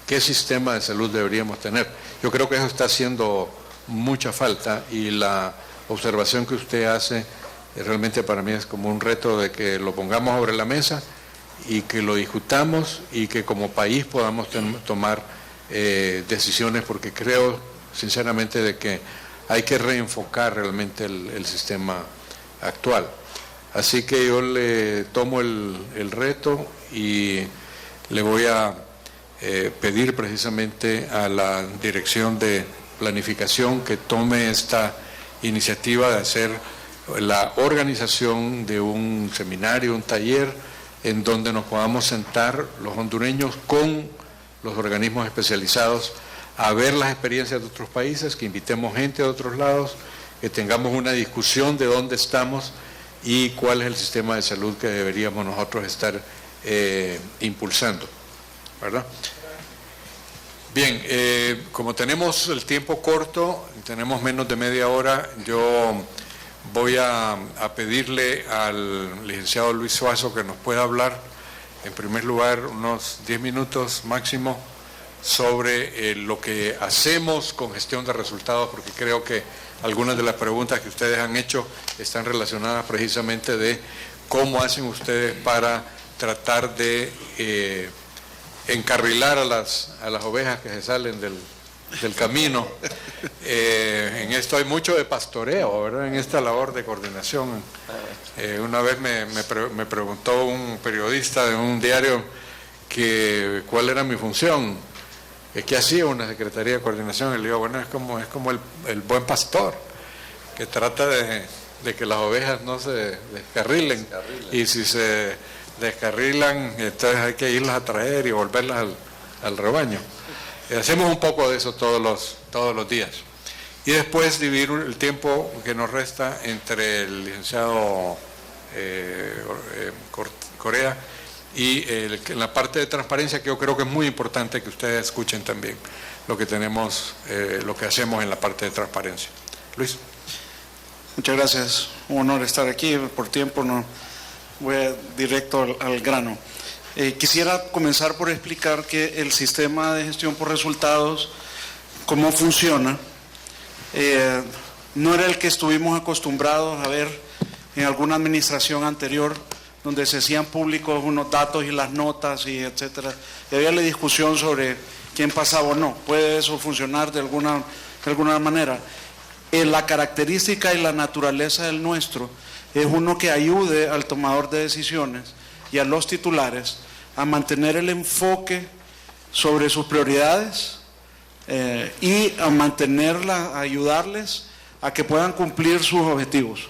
¿Qué sistema de salud deberíamos tener? Yo creo que eso está haciendo mucha falta, y la observación que usted hace realmente para mí es como un reto de que lo pongamos sobre la mesa y que lo discutamos y que como país podamos tomar decisiones, porque creo sinceramente de que hay que reenfocar realmente el sistema actual. Así que yo le tomo el reto y le voy a pedir precisamente a la Dirección de Planificación que tome esta iniciativa de hacer la organización de un seminario, un taller, en donde nos podamos sentar los hondureños con los organismos especializados a ver las experiencias de otros países, que invitemos gente de otros lados, que tengamos una discusión de dónde estamos y cuál es el sistema de salud que deberíamos nosotros estar impulsando, ¿verdad? Bien, como tenemos el tiempo corto, tenemos menos de media hora, yo voy a pedirle al licenciado Luis Suazo que nos pueda hablar, en primer lugar, unos 10 minutos máximo, sobre lo que hacemos con gestión de resultados, porque creo que algunas de las preguntas que ustedes han hecho están relacionadas precisamente de cómo hacen ustedes para tratar de encarrilar a las ovejas que se salen del camino. En esto hay mucho de pastoreo, ¿verdad? En esta labor de coordinación. Una vez me preguntó un periodista de un diario que cuál era mi función, qué hacía una Secretaría de Coordinación, y le digo, bueno, es como el buen pastor, que trata de que las ovejas no se descarrilen, y si se descarrilan, entonces hay que irlas a traer y volverlas al rebaño. Hacemos un poco de eso todos los días. Y después dividir el tiempo que nos resta entre el licenciado Correa y la parte de transparencia, que yo creo que es muy importante que ustedes escuchen también lo que tenemos, lo que hacemos en la parte de transparencia. Luis. Muchas gracias, un honor estar aquí. Por tiempo no voy directo al grano. Quisiera comenzar por explicar que el sistema de gestión por resultados, cómo funciona, no era el que estuvimos acostumbrados a ver en alguna administración anterior, donde se hacían públicos unos datos y las notas y etcétera, y había la discusión sobre quién pasaba o no. ¿Puede eso funcionar de alguna manera? La característica y la naturaleza del nuestro es uno que ayude al tomador de decisiones y a los titulares a mantener el enfoque sobre sus prioridades y a ayudarles a que puedan cumplir sus objetivos.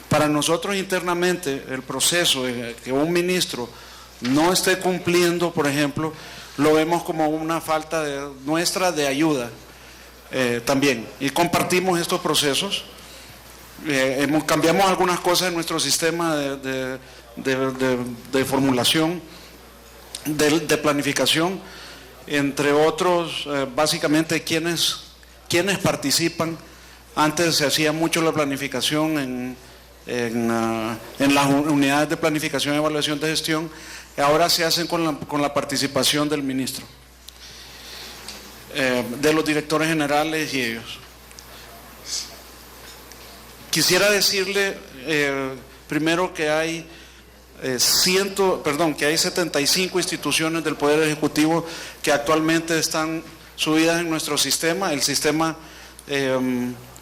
Para nosotros internamente, el proceso de que un ministro no esté cumpliendo, por ejemplo, lo vemos como una falta nuestra de ayuda también. Y compartimos estos procesos. Cambiamos algunas cosas en nuestro sistema de formulación, de planificación, entre otros, básicamente quienes participan. Antes se hacía mucho la planificación en las unidades de planificación y evaluación de gestión, y ahora se hacen con la participación del ministro, de los directores generales y ellos. Quisiera decirle primero que hay 75 instituciones del Poder Ejecutivo que actualmente están subidas en nuestro sistema. El sistema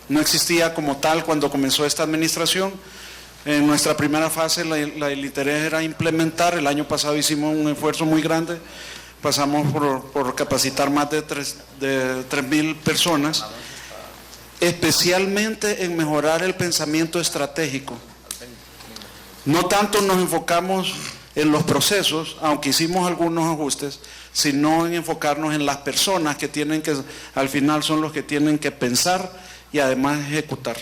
no existía como tal cuando comenzó esta administración. En nuestra primera fase el interés era implementar. El año pasado hicimos un esfuerzo muy grande. Pasamos por capacitar más de 3.000 personas, especialmente en mejorar el pensamiento estratégico. No tanto nos enfocamos en los procesos, aunque hicimos algunos ajustes, sino en enfocarnos en las personas que tienen que, al final son los que tienen que pensar y además ejecutar.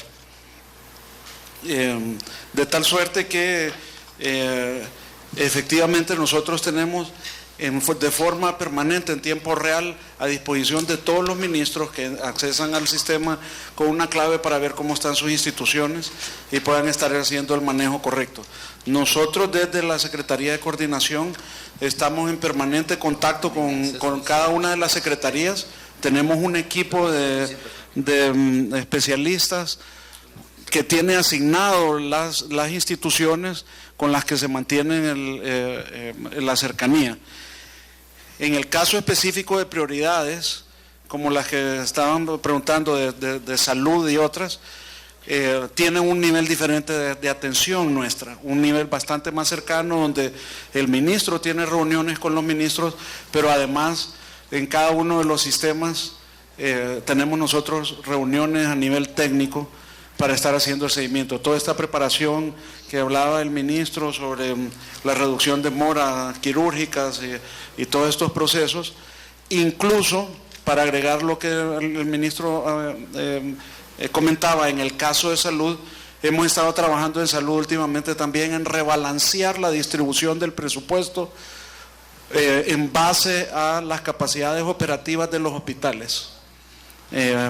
De tal suerte que efectivamente nosotros tenemos de forma permanente, en tiempo real, a disposición de todos los ministros que accesan al sistema con una clave para ver cómo están sus instituciones y puedan estar haciendo el manejo correcto. Nosotros desde la Secretaría de Coordinación estamos en permanente contacto con cada una de las secretarías. Tenemos un equipo de especialistas que tiene asignado las instituciones con las que se mantienen la cercanía. En el caso específico de prioridades, como las que estaban preguntando de salud y otras, tienen un nivel diferente de atención nuestra, un nivel bastante más cercano, donde el ministro tiene reuniones con los ministros, pero además en cada uno de los sistemas tenemos nosotros reuniones a nivel técnico para estar haciendo el seguimiento. Toda esta preparación que hablaba el ministro sobre la reducción de demoras quirúrgicas y todos estos procesos, incluso para agregar lo que el ministro comentaba, en el caso de salud, hemos estado trabajando en salud últimamente también en rebalancear la distribución del presupuesto en base a las capacidades operativas de los hospitales.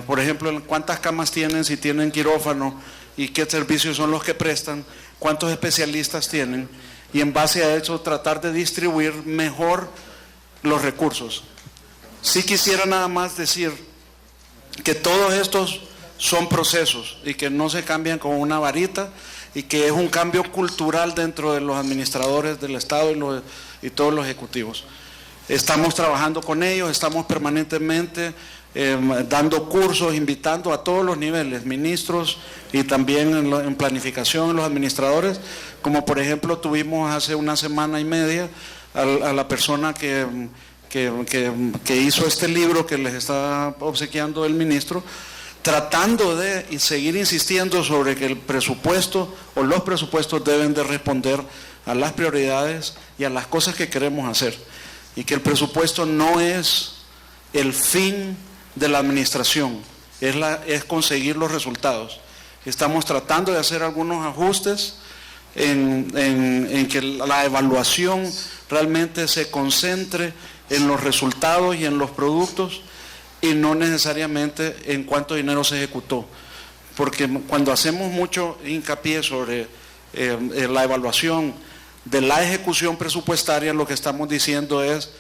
Por ejemplo, cuántas camas tienen, si tienen quirófano y qué servicios son los que prestan, cuántos especialistas tienen, y en base a eso tratar de distribuir mejor los recursos. Sí quisiera nada más decir que todos estos son procesos y que no se cambian con una varita, y que es un cambio cultural dentro de los administradores del Estado y todos los ejecutivos. Estamos trabajando con ellos, estamos permanentemente dando cursos, invitando a todos los niveles, ministros y también en planificación, los administradores, como por ejemplo tuvimos hace una semana y media a la persona que hizo este libro que les está obsequiando el ministro, tratando de seguir insistiendo sobre que el presupuesto o los presupuestos deben de responder a las prioridades y a las cosas que queremos hacer. Y que el presupuesto no es el fin de la administración, es conseguir los resultados. Estamos tratando de hacer algunos ajustes en que la evaluación realmente se concentre en los resultados y en los productos y no necesariamente en cuánto dinero se ejecutó. Porque cuando hacemos mucho hincapié sobre la evaluación de la ejecución presupuestaria, lo que estamos diciendo es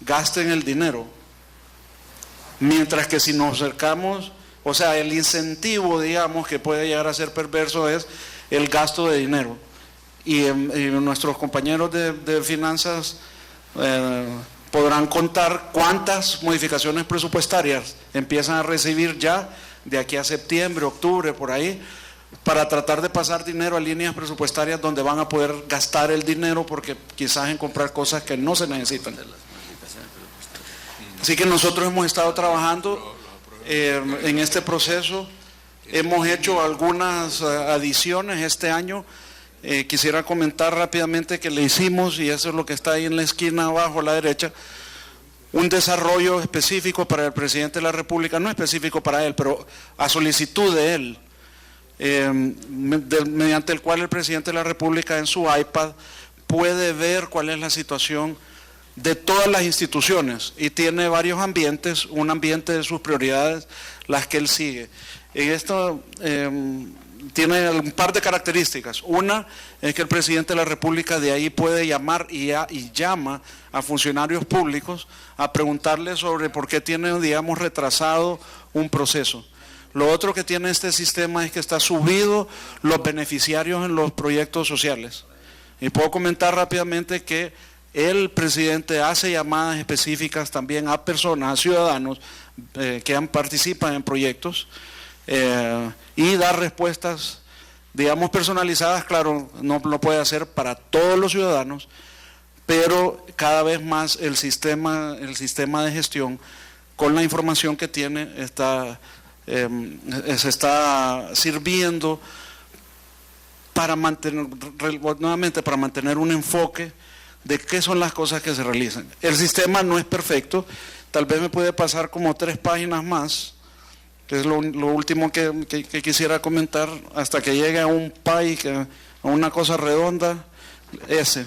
gasten el dinero. Mientras que si nos acercamos, o sea, el incentivo, digamos, que puede llegar a ser perverso es el gasto de dinero. Y nuestros compañeros de finanzas podrán contar cuántas modificaciones presupuestarias empiezan a recibir ya de aquí a septiembre, octubre, por ahí, para tratar de pasar dinero a líneas presupuestarias donde van a poder gastar el dinero porque quizás en comprar cosas que no se necesitan. Así que nosotros hemos estado trabajando en este proceso, hemos hecho algunas adiciones este año. Quisiera comentar rápidamente que le hicimos, y eso es lo que está ahí en la esquina abajo a la derecha, un desarrollo específico para el presidente de la República, no específico para él, pero a solicitud de él, mediante el cual el presidente de la República en su iPad puede ver cuál es la situación de todas las instituciones y tiene varios ambientes, un ambiente de sus prioridades, las que él sigue. En esto tiene un par de características. Una es que el presidente de la República de ahí puede llamar y llama a funcionarios públicos a preguntarles sobre por qué tiene, digamos, retrasado un proceso. Lo otro que tiene este sistema es que está subido los beneficiarios en los proyectos sociales. Y puedo comentar rápidamente que el presidente hace llamadas específicas también a personas, a ciudadanos que participan en proyectos y dar respuestas, digamos, personalizadas. Claro, no lo puede hacer para todos los ciudadanos, pero cada vez más el sistema de gestión, con la información que tiene, se está sirviendo para mantener, nuevamente, para mantener un enfoque de qué son las cosas que se realizan. El sistema no es perfecto, tal vez me puede pasar como 3 páginas más, que es lo último que quisiera comentar, hasta que llegue a un pie, a una cosa redonda, ese.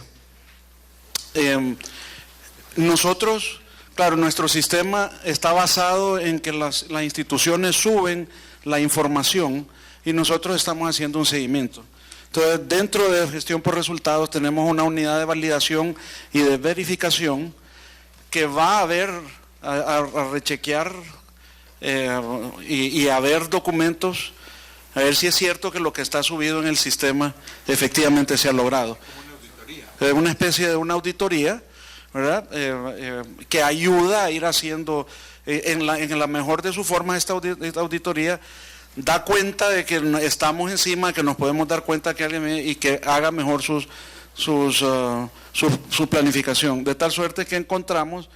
Nosotros, claro, nuestro sistema está basado en que las instituciones suben la información y nosotros estamos haciendo un seguimiento. Entonces, dentro de gestión por resultados tenemos una unidad de validación y de verificación que va a ver, a rechequear y a ver documentos, a ver si es cierto que lo que está subido en el sistema efectivamente se ha logrado. Es una especie de una auditoría, ¿verdad? Que ayuda a ir haciendo, en la mejor de sus formas, esta auditoría da cuenta de que estamos encima, que nos podemos dar cuenta que alguien y que haga mejor su planificación. De tal suerte que encontramos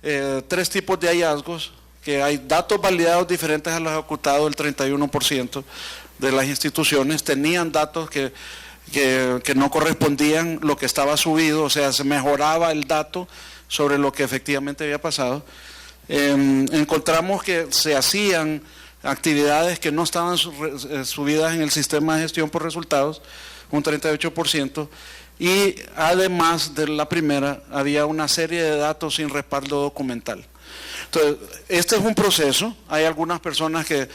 3 tipos de hallazgos, que hay datos validados diferentes a los ejecutados. El 31% de las instituciones tenían datos que no correspondían lo que estaba subido, o sea, se mejoraba el dato sobre lo que efectivamente había pasado. Encontramos que se hacían actividades que no estaban subidas en el sistema de gestión por resultados, un 38%, y además de la primera, había una serie de datos sin respaldo documental. Entonces, este es un proceso. Hay algunas personas que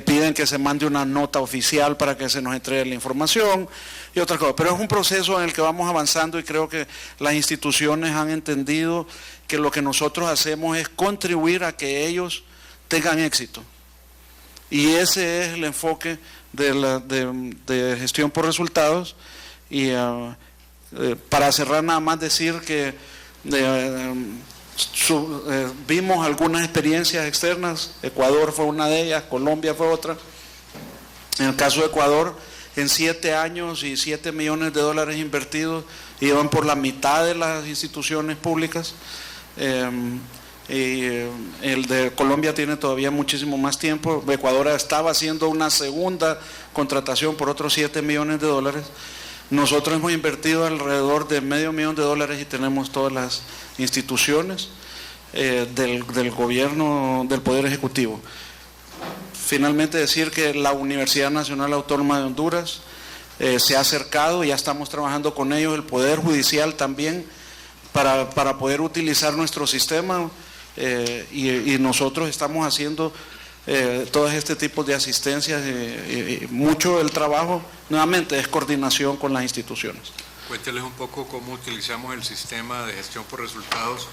piden que se mande una nota oficial para que se nos entregue la información y otras cosas, pero es un proceso en el que vamos avanzando y creo que las instituciones han entendido que lo que nosotros hacemos es contribuir a que ellos tengan éxito. Y ese es el enfoque de gestión por resultados. Y para cerrar, nada más decir que vimos algunas experiencias externas. Ecuador fue una de ellas, Colombia fue otra. En el caso de Ecuador, en 7 años y $7 millones invertidos, iban por la mitad de las instituciones públicas. Y el de Colombia tiene todavía muchísimo más tiempo. Ecuador estaba haciendo una segunda contratación por otros $7 millones. Nosotros hemos invertido alrededor de $500,000 y tenemos todas las instituciones del gobierno, del Poder Ejecutivo. Finalmente decir que la Universidad Nacional Autónoma de Honduras se ha acercado y ya estamos trabajando con ellos, el Poder Judicial también, para poder utilizar nuestro sistema y nosotros estamos haciendo todos este tipo de asistencias y mucho del trabajo, nuevamente, es coordinación con las instituciones. Cuénteles un poco cómo utilizamos el sistema de gestión por resultados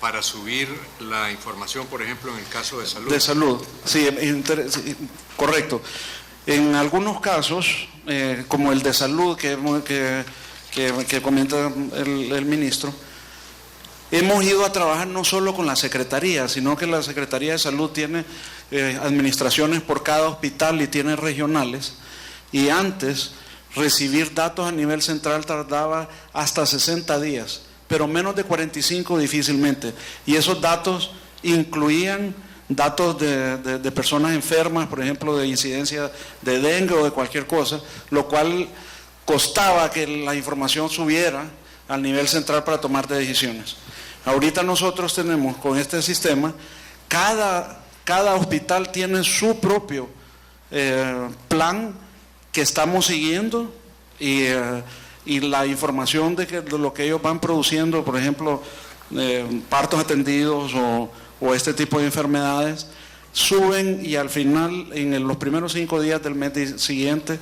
para subir la información, por ejemplo, en el caso de salud. De salud, sí, correcto. En algunos casos, como el de salud que comenta el ministro, hemos ido a trabajar no solo con la Secretaría, sino que la Secretaría de Salud tiene administraciones por cada hospital y tiene regionales, y antes recibir datos a nivel central tardaba hasta 60 días, pero menos de 45 difícilmente, y esos datos incluían datos de personas enfermas, por ejemplo, de incidencia de dengue o de cualquier cosa, lo cual costaba que la información subiera al nivel central para tomar decisiones. Ahorita nosotros tenemos con este sistema, cada hospital tiene su propio plan que estamos siguiendo y la información de lo que ellos van produciendo, por ejemplo, partos atendidos o este tipo de enfermedades, suben y al final, en los primeros 5 días del mes siguiente,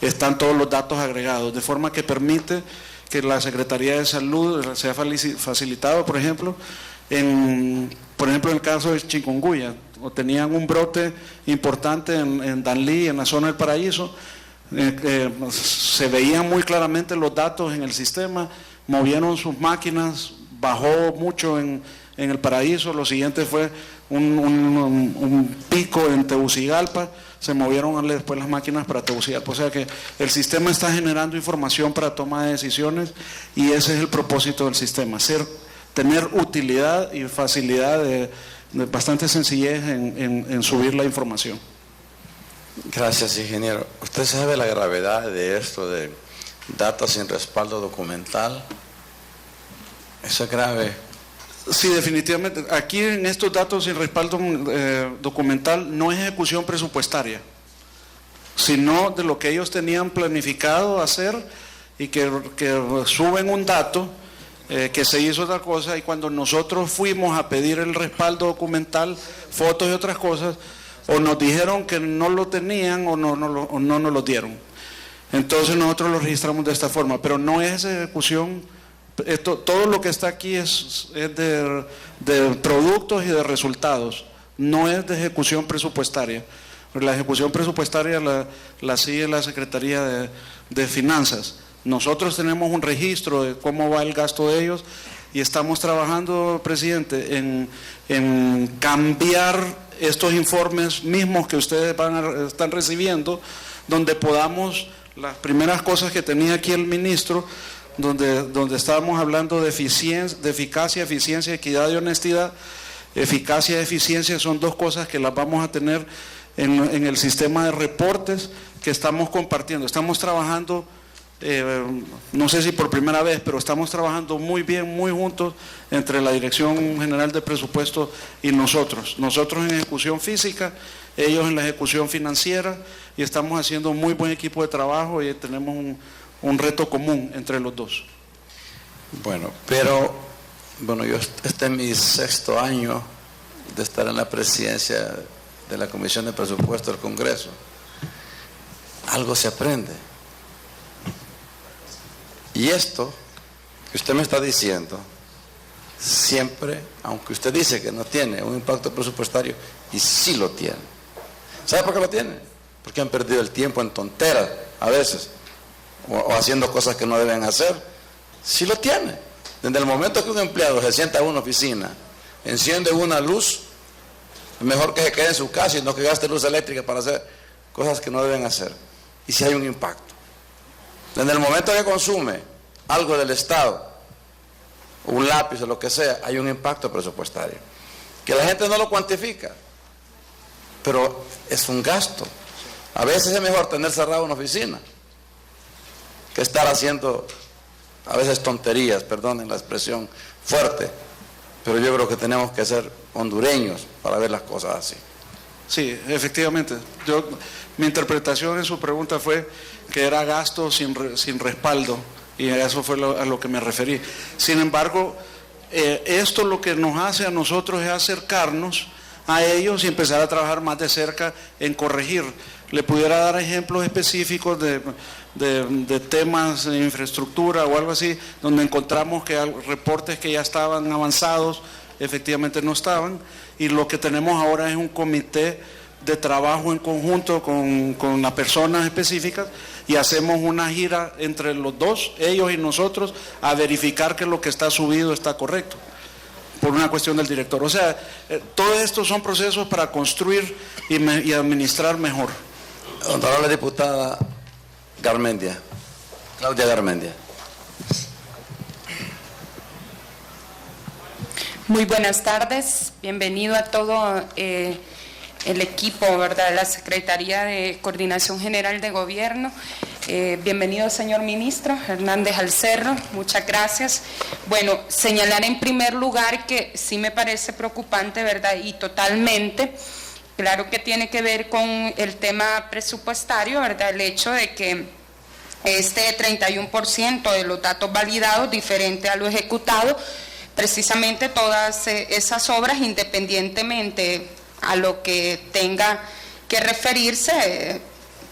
están todos los datos agregados, de forma que permite que la Secretaría de Salud sea facilitado, por ejemplo, en el caso de chikungunya, tenían un brote importante en Danlí, en la zona del Paraíso, se veían muy claramente los datos en el sistema, movieron sus máquinas, bajó mucho en el Paraíso, lo siguiente fue un pico en Tegucigalpa, se movieron después las máquinas para Tegucigalpa, o sea que el sistema está generando información para toma de decisiones y ese es el propósito del sistema, tener utilidad y facilidad de bastante sencillez en subir la información. Gracias, ingeniero. ¿Usted sabe la gravedad de esto de datos sin respaldo documental? Eso es grave. Sí, definitivamente. Aquí en estos datos sin respaldo documental no es ejecución presupuestaria, sino de lo que ellos tenían planificado hacer y que suben un dato que se hizo otra cosa y cuando nosotros fuimos a pedir el respaldo documental, fotos y otras cosas, o nos dijeron que no lo tenían o no nos lo dieron. Entonces nosotros lo registramos de esta forma, pero no es ejecución. Todo lo que está aquí es de productos y de resultados, no es de ejecución presupuestaria. La ejecución presupuestaria la sigue la Secretaría de Finanzas. Nosotros tenemos un registro de cómo va el gasto de ellos y estamos trabajando, presidente, en cambiar estos informes mismos que ustedes están recibiendo, donde podamos, las primeras cosas que tenía aquí el ministro, donde estábamos hablando de eficacia, eficiencia, equidad y honestidad. Eficacia y eficiencia son dos cosas que las vamos a tener en el sistema de reportes que estamos compartiendo. Estamos trabajando, no sé si por primera vez, pero estamos trabajando muy bien, muy juntos entre la Dirección General de Presupuesto y nosotros. Nosotros en ejecución física, ellos en la ejecución financiera, y estamos haciendo un muy buen equipo de trabajo y tenemos un reto común entre los dos. Bueno, yo este es mi 6º año de estar en la presidencia de la Comisión de Presupuesto del Congreso. Algo se aprende. Y esto que usted me está diciendo, siempre, aunque usted dice que no tiene un impacto presupuestario, y sí lo tiene. ¿Sabe por qué lo tiene? Porque han perdido el tiempo en tonteras a veces, o haciendo cosas que no deben hacer. Sí lo tiene. Desde el momento que un empleado se sienta en una oficina, enciende una luz, es mejor que se quede en su casa y no que gaste luz eléctrica para hacer cosas que no deben hacer. Y si hay un impacto. Desde el momento que consume algo del Estado, un lápiz o lo que sea, hay un impacto presupuestario. Que la gente no lo cuantifica, pero es un gasto. A veces es mejor tener cerrada una oficina que estar haciendo a veces tonterías, perdonen la expresión fuerte, pero yo creo que tenemos que ser hondureños para ver las cosas así. Sí, efectivamente. Mi interpretación en su pregunta fue que era gasto sin respaldo, y a eso fue a lo que me referí. Sin embargo, esto lo que nos hace a nosotros es acercarnos a ellos y empezar a trabajar más de cerca en corregir. Le pudiera dar ejemplos específicos de temas de infraestructura o algo así, donde encontramos que reportes que ya estaban avanzados efectivamente no estaban, y lo que tenemos ahora es un comité de trabajo en conjunto con las personas específicas, y hacemos una gira entre los dos, ellos y nosotros, a verificar que lo que está subido está correcto, por una cuestión del director. O sea, todos estos son procesos para construir y administrar mejor. Honorable diputada Garmendia, Claudia Garmendia. Muy buenas tardes, bienvenido a todo el equipo, ¿verdad?, de la Secretaría de Coordinación General de Gobierno. Bienvenido, señor ministro Hernández Alcerro, muchas gracias. Bueno, señalar en primer lugar que sí me parece preocupante, ¿verdad?, y totalmente, claro que tiene que ver con el tema presupuestario, ¿verdad?, el hecho de que este 31% de los datos validados diferente a lo ejecutado, precisamente todas esas obras, independientemente a lo que tenga que referirse,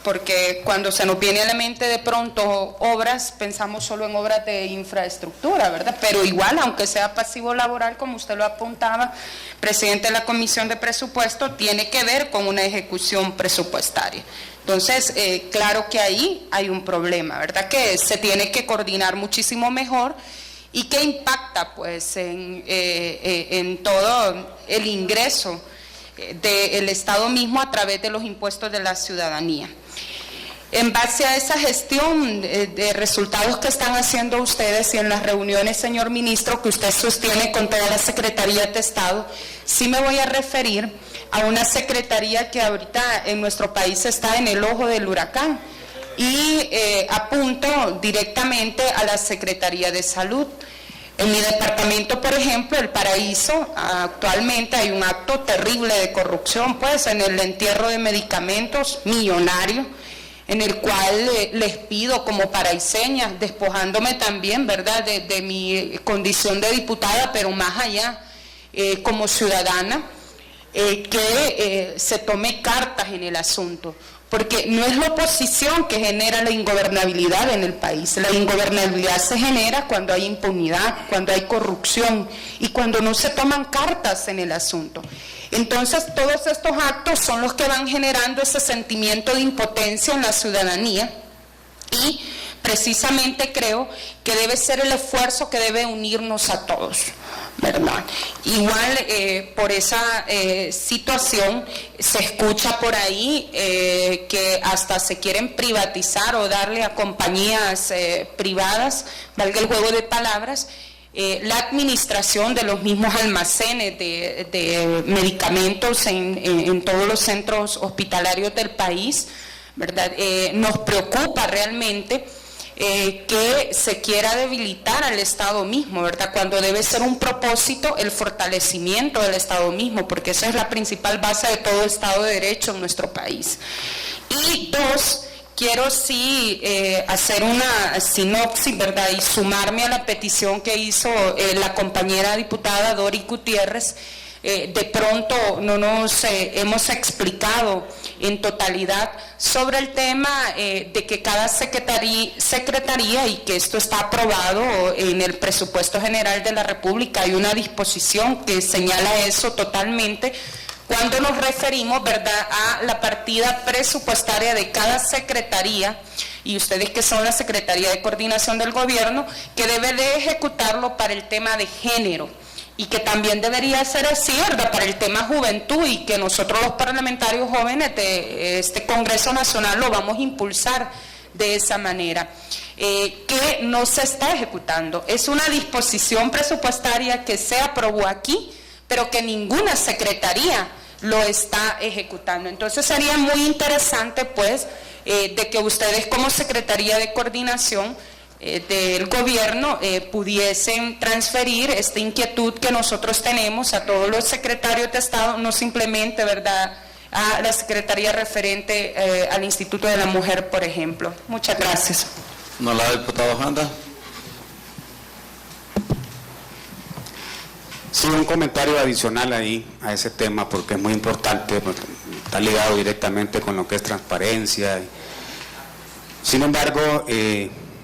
porque cuando se nos viene a la mente de pronto obras, pensamos solo en obras de infraestructura, ¿verdad? Pero igual, aunque sea pasivo laboral, como usted lo apuntaba, presidente de la Comisión de Presupuesto, tiene que ver con una ejecución presupuestaria. Entonces, claro que ahí hay un problema, ¿verdad?, que se tiene que coordinar muchísimo mejor, y que impacta pues en todo el ingreso del Estado mismo a través de los impuestos de la ciudadanía. En base a esa gestión de resultados que están haciendo ustedes y en las reuniones, señor ministro, que usted sostiene con toda la Secretaría de Estado, sí me voy a referir a una secretaría que ahorita en nuestro país está en el ojo del huracán, y apunto directamente a la Secretaría de Salud. En mi departamento, por ejemplo, El Paraíso, actualmente hay un acto terrible de corrupción, pues, en el entierro de medicamentos millonario, en el cual les pido como paraiseña, despojándome también, ¿verdad?, de mi condición de diputada, pero más allá, como ciudadana, que se tome cartas en el asunto. Porque no es la oposición que genera la ingobernabilidad en el país. La ingobernabilidad se genera cuando hay impunidad, cuando hay corrupción y cuando no se toman cartas en el asunto. Entonces, todos estos actos son los que van generando ese sentimiento de impotencia en la ciudadanía, y precisamente creo que debe ser el esfuerzo que debe unirnos a todos, ¿verdad? Igual por esa situación se escucha por ahí que hasta se quieren privatizar o darle a compañías privadas, valga el juego de palabras, la administración de los mismos almacenes de medicamentos en todos los centros hospitalarios del país, ¿verdad? Nos preocupa realmente que se quiera debilitar al Estado mismo, ¿verdad?, cuando debe ser un propósito el fortalecimiento del Estado mismo, porque esa es la principal base de todo Estado de Derecho en nuestro país. Y dos, quiero sí hacer una sinopsis, ¿verdad?, y sumarme a la petición que hizo la compañera diputada Dori Gutiérrez. De pronto no nos hemos explicado en totalidad sobre el tema de que cada secretaría, y que esto está aprobado en el presupuesto general de la República, hay una disposición que señala eso totalmente, cuando nos referimos, ¿verdad?, a la partida presupuestaria de cada secretaría, y ustedes que son la Secretaría de Coordinación del Gobierno, que debe de ejecutarlo para el tema de género, y que también debería ser así, ¿verdad?, para el tema juventud, y que nosotros los parlamentarios jóvenes de este Congreso Nacional lo vamos a impulsar de esa manera, que no se está ejecutando. Es una disposición presupuestaria que se aprobó aquí, pero que ninguna secretaría lo está ejecutando. Entonces sería muy interesante, pues, de que ustedes como Secretaría de Coordinación del Gobierno pudiesen transferir esta inquietud que nosotros tenemos a todos los secretarios de Estado, no simplemente, ¿verdad?, a la Secretaría referente al Instituto de la Mujer, por ejemplo. Muchas gracias. No, la diputada Janda. Sí, un comentario adicional ahí a ese tema, porque es muy importante, porque está ligado directamente con lo que es transparencia. Sin embargo,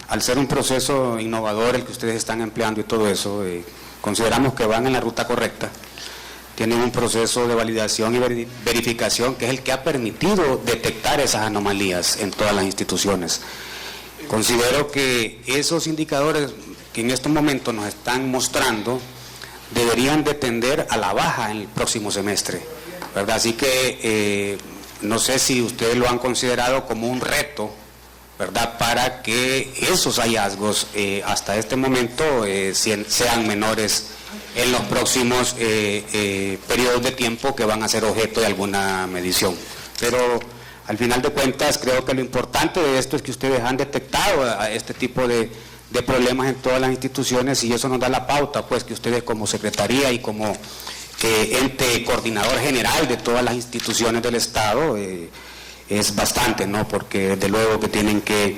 al ser un proceso innovador el que ustedes están empleando y todo eso, consideramos que van en la ruta correcta. Tienen un proceso de validación y verificación que es el que ha permitido detectar esas anomalías en todas las instituciones. Considero que esos indicadores que en estos momentos nos están mostrando deberían de tender a la baja en el próximo semestre, ¿verdad? Así que no sé si ustedes lo han considerado como un reto, ¿verdad?, para que esos hallazgos hasta este momento sean menores en los próximos periodos de tiempo que van a ser objeto de alguna medición. Pero al final de cuentas creo que lo importante de esto es que ustedes han detectado este tipo de problemas en todas las instituciones, y eso nos da la pauta, pues, que ustedes como Secretaría y como ente coordinador general de todas las instituciones del Estado es bastante, ¿no? Porque desde luego que tienen que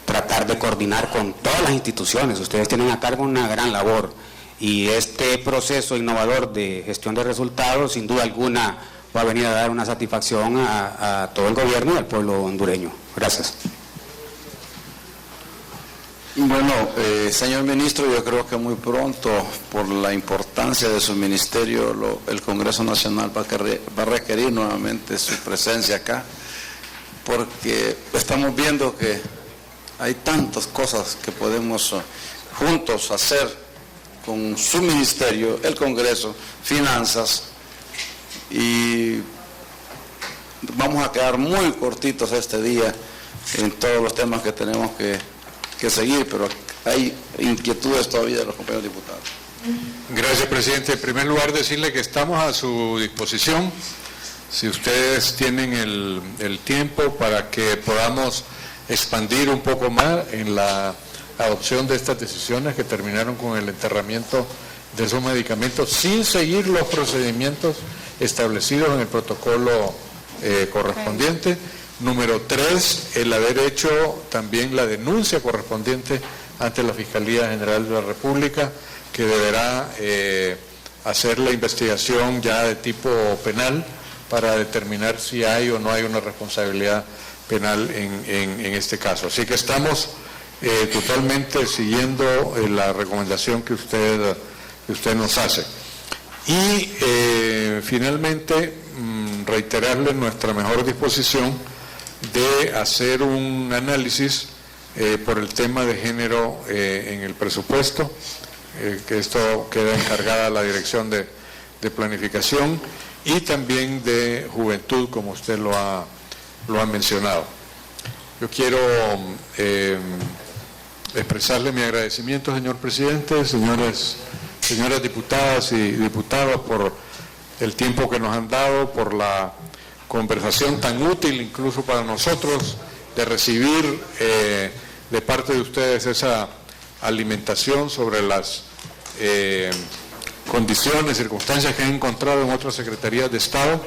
tratar de coordinar con todas las instituciones. Ustedes tienen a cargo una gran labor, y este proceso innovador de gestión de resultados sin duda alguna va a venir a dar una satisfacción a todo el gobierno y al pueblo hondureño. Gracias. Bueno, señor ministro, yo creo que muy pronto, por la importancia de su ministerio, el Congreso Nacional va a requerir nuevamente su presencia acá, porque estamos viendo que hay tantas cosas que podemos juntos hacer con su ministerio, el Congreso, finanzas, y vamos a quedar muy cortitos este día en todos los temas que tenemos que seguir, pero hay inquietudes todavía de los compañeros diputados. Gracias, presidente. En primer lugar, decirle que estamos a su disposición, si ustedes tienen el tiempo, para que podamos expandir un poco más en la adopción de estas decisiones que terminaron con el enterramiento de esos medicamentos sin seguir los procedimientos establecidos en el protocolo correspondiente. Número 3, el haber hecho también la denuncia correspondiente ante la Fiscalía General de la República, que deberá hacer la investigación ya de tipo penal para determinar si hay o no hay una responsabilidad penal en este caso. Así que estamos totalmente siguiendo la recomendación que usted nos hace. Y finalmente, reiterarle nuestra mejor disposición de hacer un análisis por el tema de género en el presupuesto, que esto queda encargada la Dirección de Planificación, y también de Juventud, como usted lo ha mencionado. Yo quiero expresarle mi agradecimiento, señor presidente, señoras diputadas y diputados, por el tiempo que nos han dado, por la conversación tan útil incluso para nosotros, de recibir de parte de ustedes esa alimentación sobre las condiciones, circunstancias que han encontrado en otras secretarías de Estado.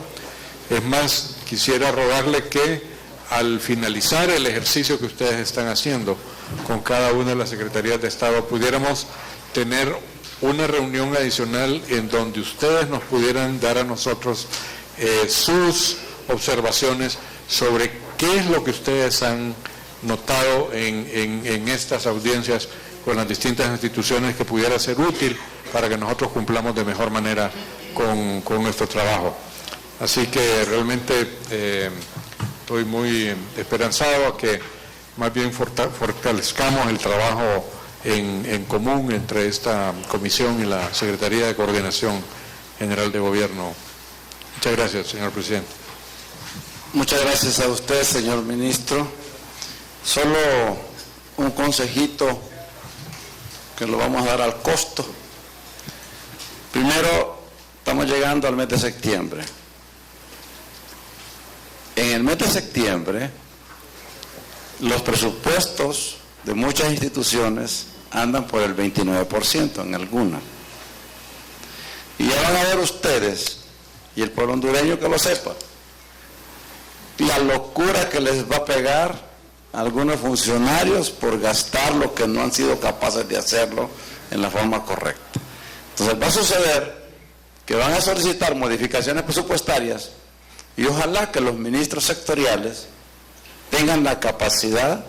Es más, quisiera rogarle que al finalizar el ejercicio que ustedes están haciendo con cada una de las secretarías de Estado, pudiéramos tener una reunión adicional en donde ustedes nos pudieran dar a nosotros sus observaciones sobre qué es lo que ustedes han notado en estas audiencias con las distintas instituciones, que pudiera ser útil para que nosotros cumplamos de mejor manera con nuestro trabajo. Así que realmente estoy muy esperanzado a que más bien fortalezcamos el trabajo en común entre esta comisión y la Secretaría de Coordinación General de Gobierno. Muchas gracias, señor presidente. Muchas gracias a usted, señor ministro. Solo un consejito que lo vamos a dar al costo. Primero, estamos llegando al mes de septiembre. En el mes de septiembre los presupuestos de muchas instituciones andan por el 29% en algunas. Y ya van a ver ustedes, y el pueblo hondureño que lo sepa, la locura que les va a pegar a algunos funcionarios por gastar lo que no han sido capaces de hacerlo en la forma correcta. Entonces va a suceder que van a solicitar modificaciones presupuestarias y ojalá que los ministros sectoriales tengan la capacidad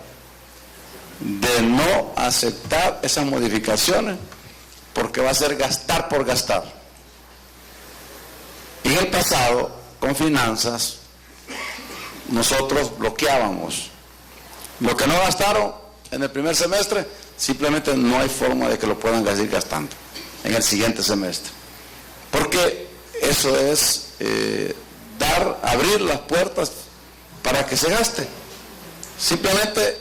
de no aceptar esas modificaciones, porque va a ser gastar por gastar. En el pasado, con finanzas, nosotros bloqueábamos. Lo que no gastaron en el primer semestre, simplemente no hay forma de que lo puedan seguir gastando en el siguiente semestre. Porque eso es abrir las puertas para que se gaste. Simplemente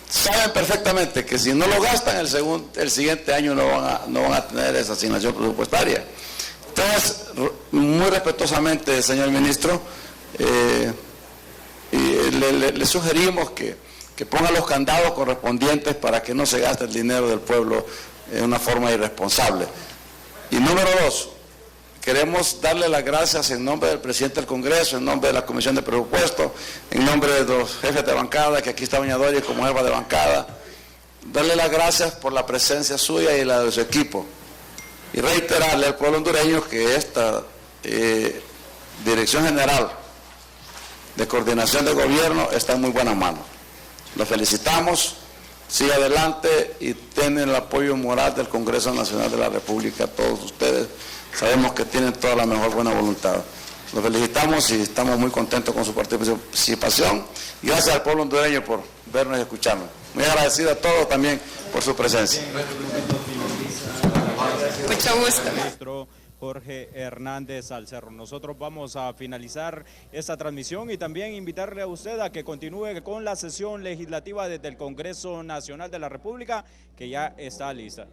saben perfectamente que si no lo gastan el siguiente año no van a tener esa asignación presupuestaria. Entonces, muy respetuosamente, señor ministro, le sugerimos que ponga los candados correspondientes para que no se gaste el dinero del pueblo de una forma irresponsable. Y número 2, queremos darle las gracias en nombre del presidente del Congreso, en nombre de la Comisión de Presupuesto, en nombre de los jefes de bancada, que aquí está doña Doris como jefa de bancada, darle las gracias por la presencia suya y la de su equipo. Y reiterarle al pueblo hondureño que esta Dirección General de Coordinación de Gobierno está en muy buenas manos. Los felicitamos, sigue adelante y tienen el apoyo moral del Congreso Nacional de la República, todos ustedes. Sabemos que tienen toda la mejor buena voluntad. Los felicitamos y estamos muy contentos con su participación. Y gracias al pueblo hondureño por vernos y escucharnos. Muy agradecido a todos también por su presencia. Mucho gusto. Ministro Jorge Hernández Alcerro. Nosotros vamos a finalizar esta transmisión y también invitarle a usted a que continúe con la sesión legislativa desde el Congreso Nacional de la República, que ya está lista.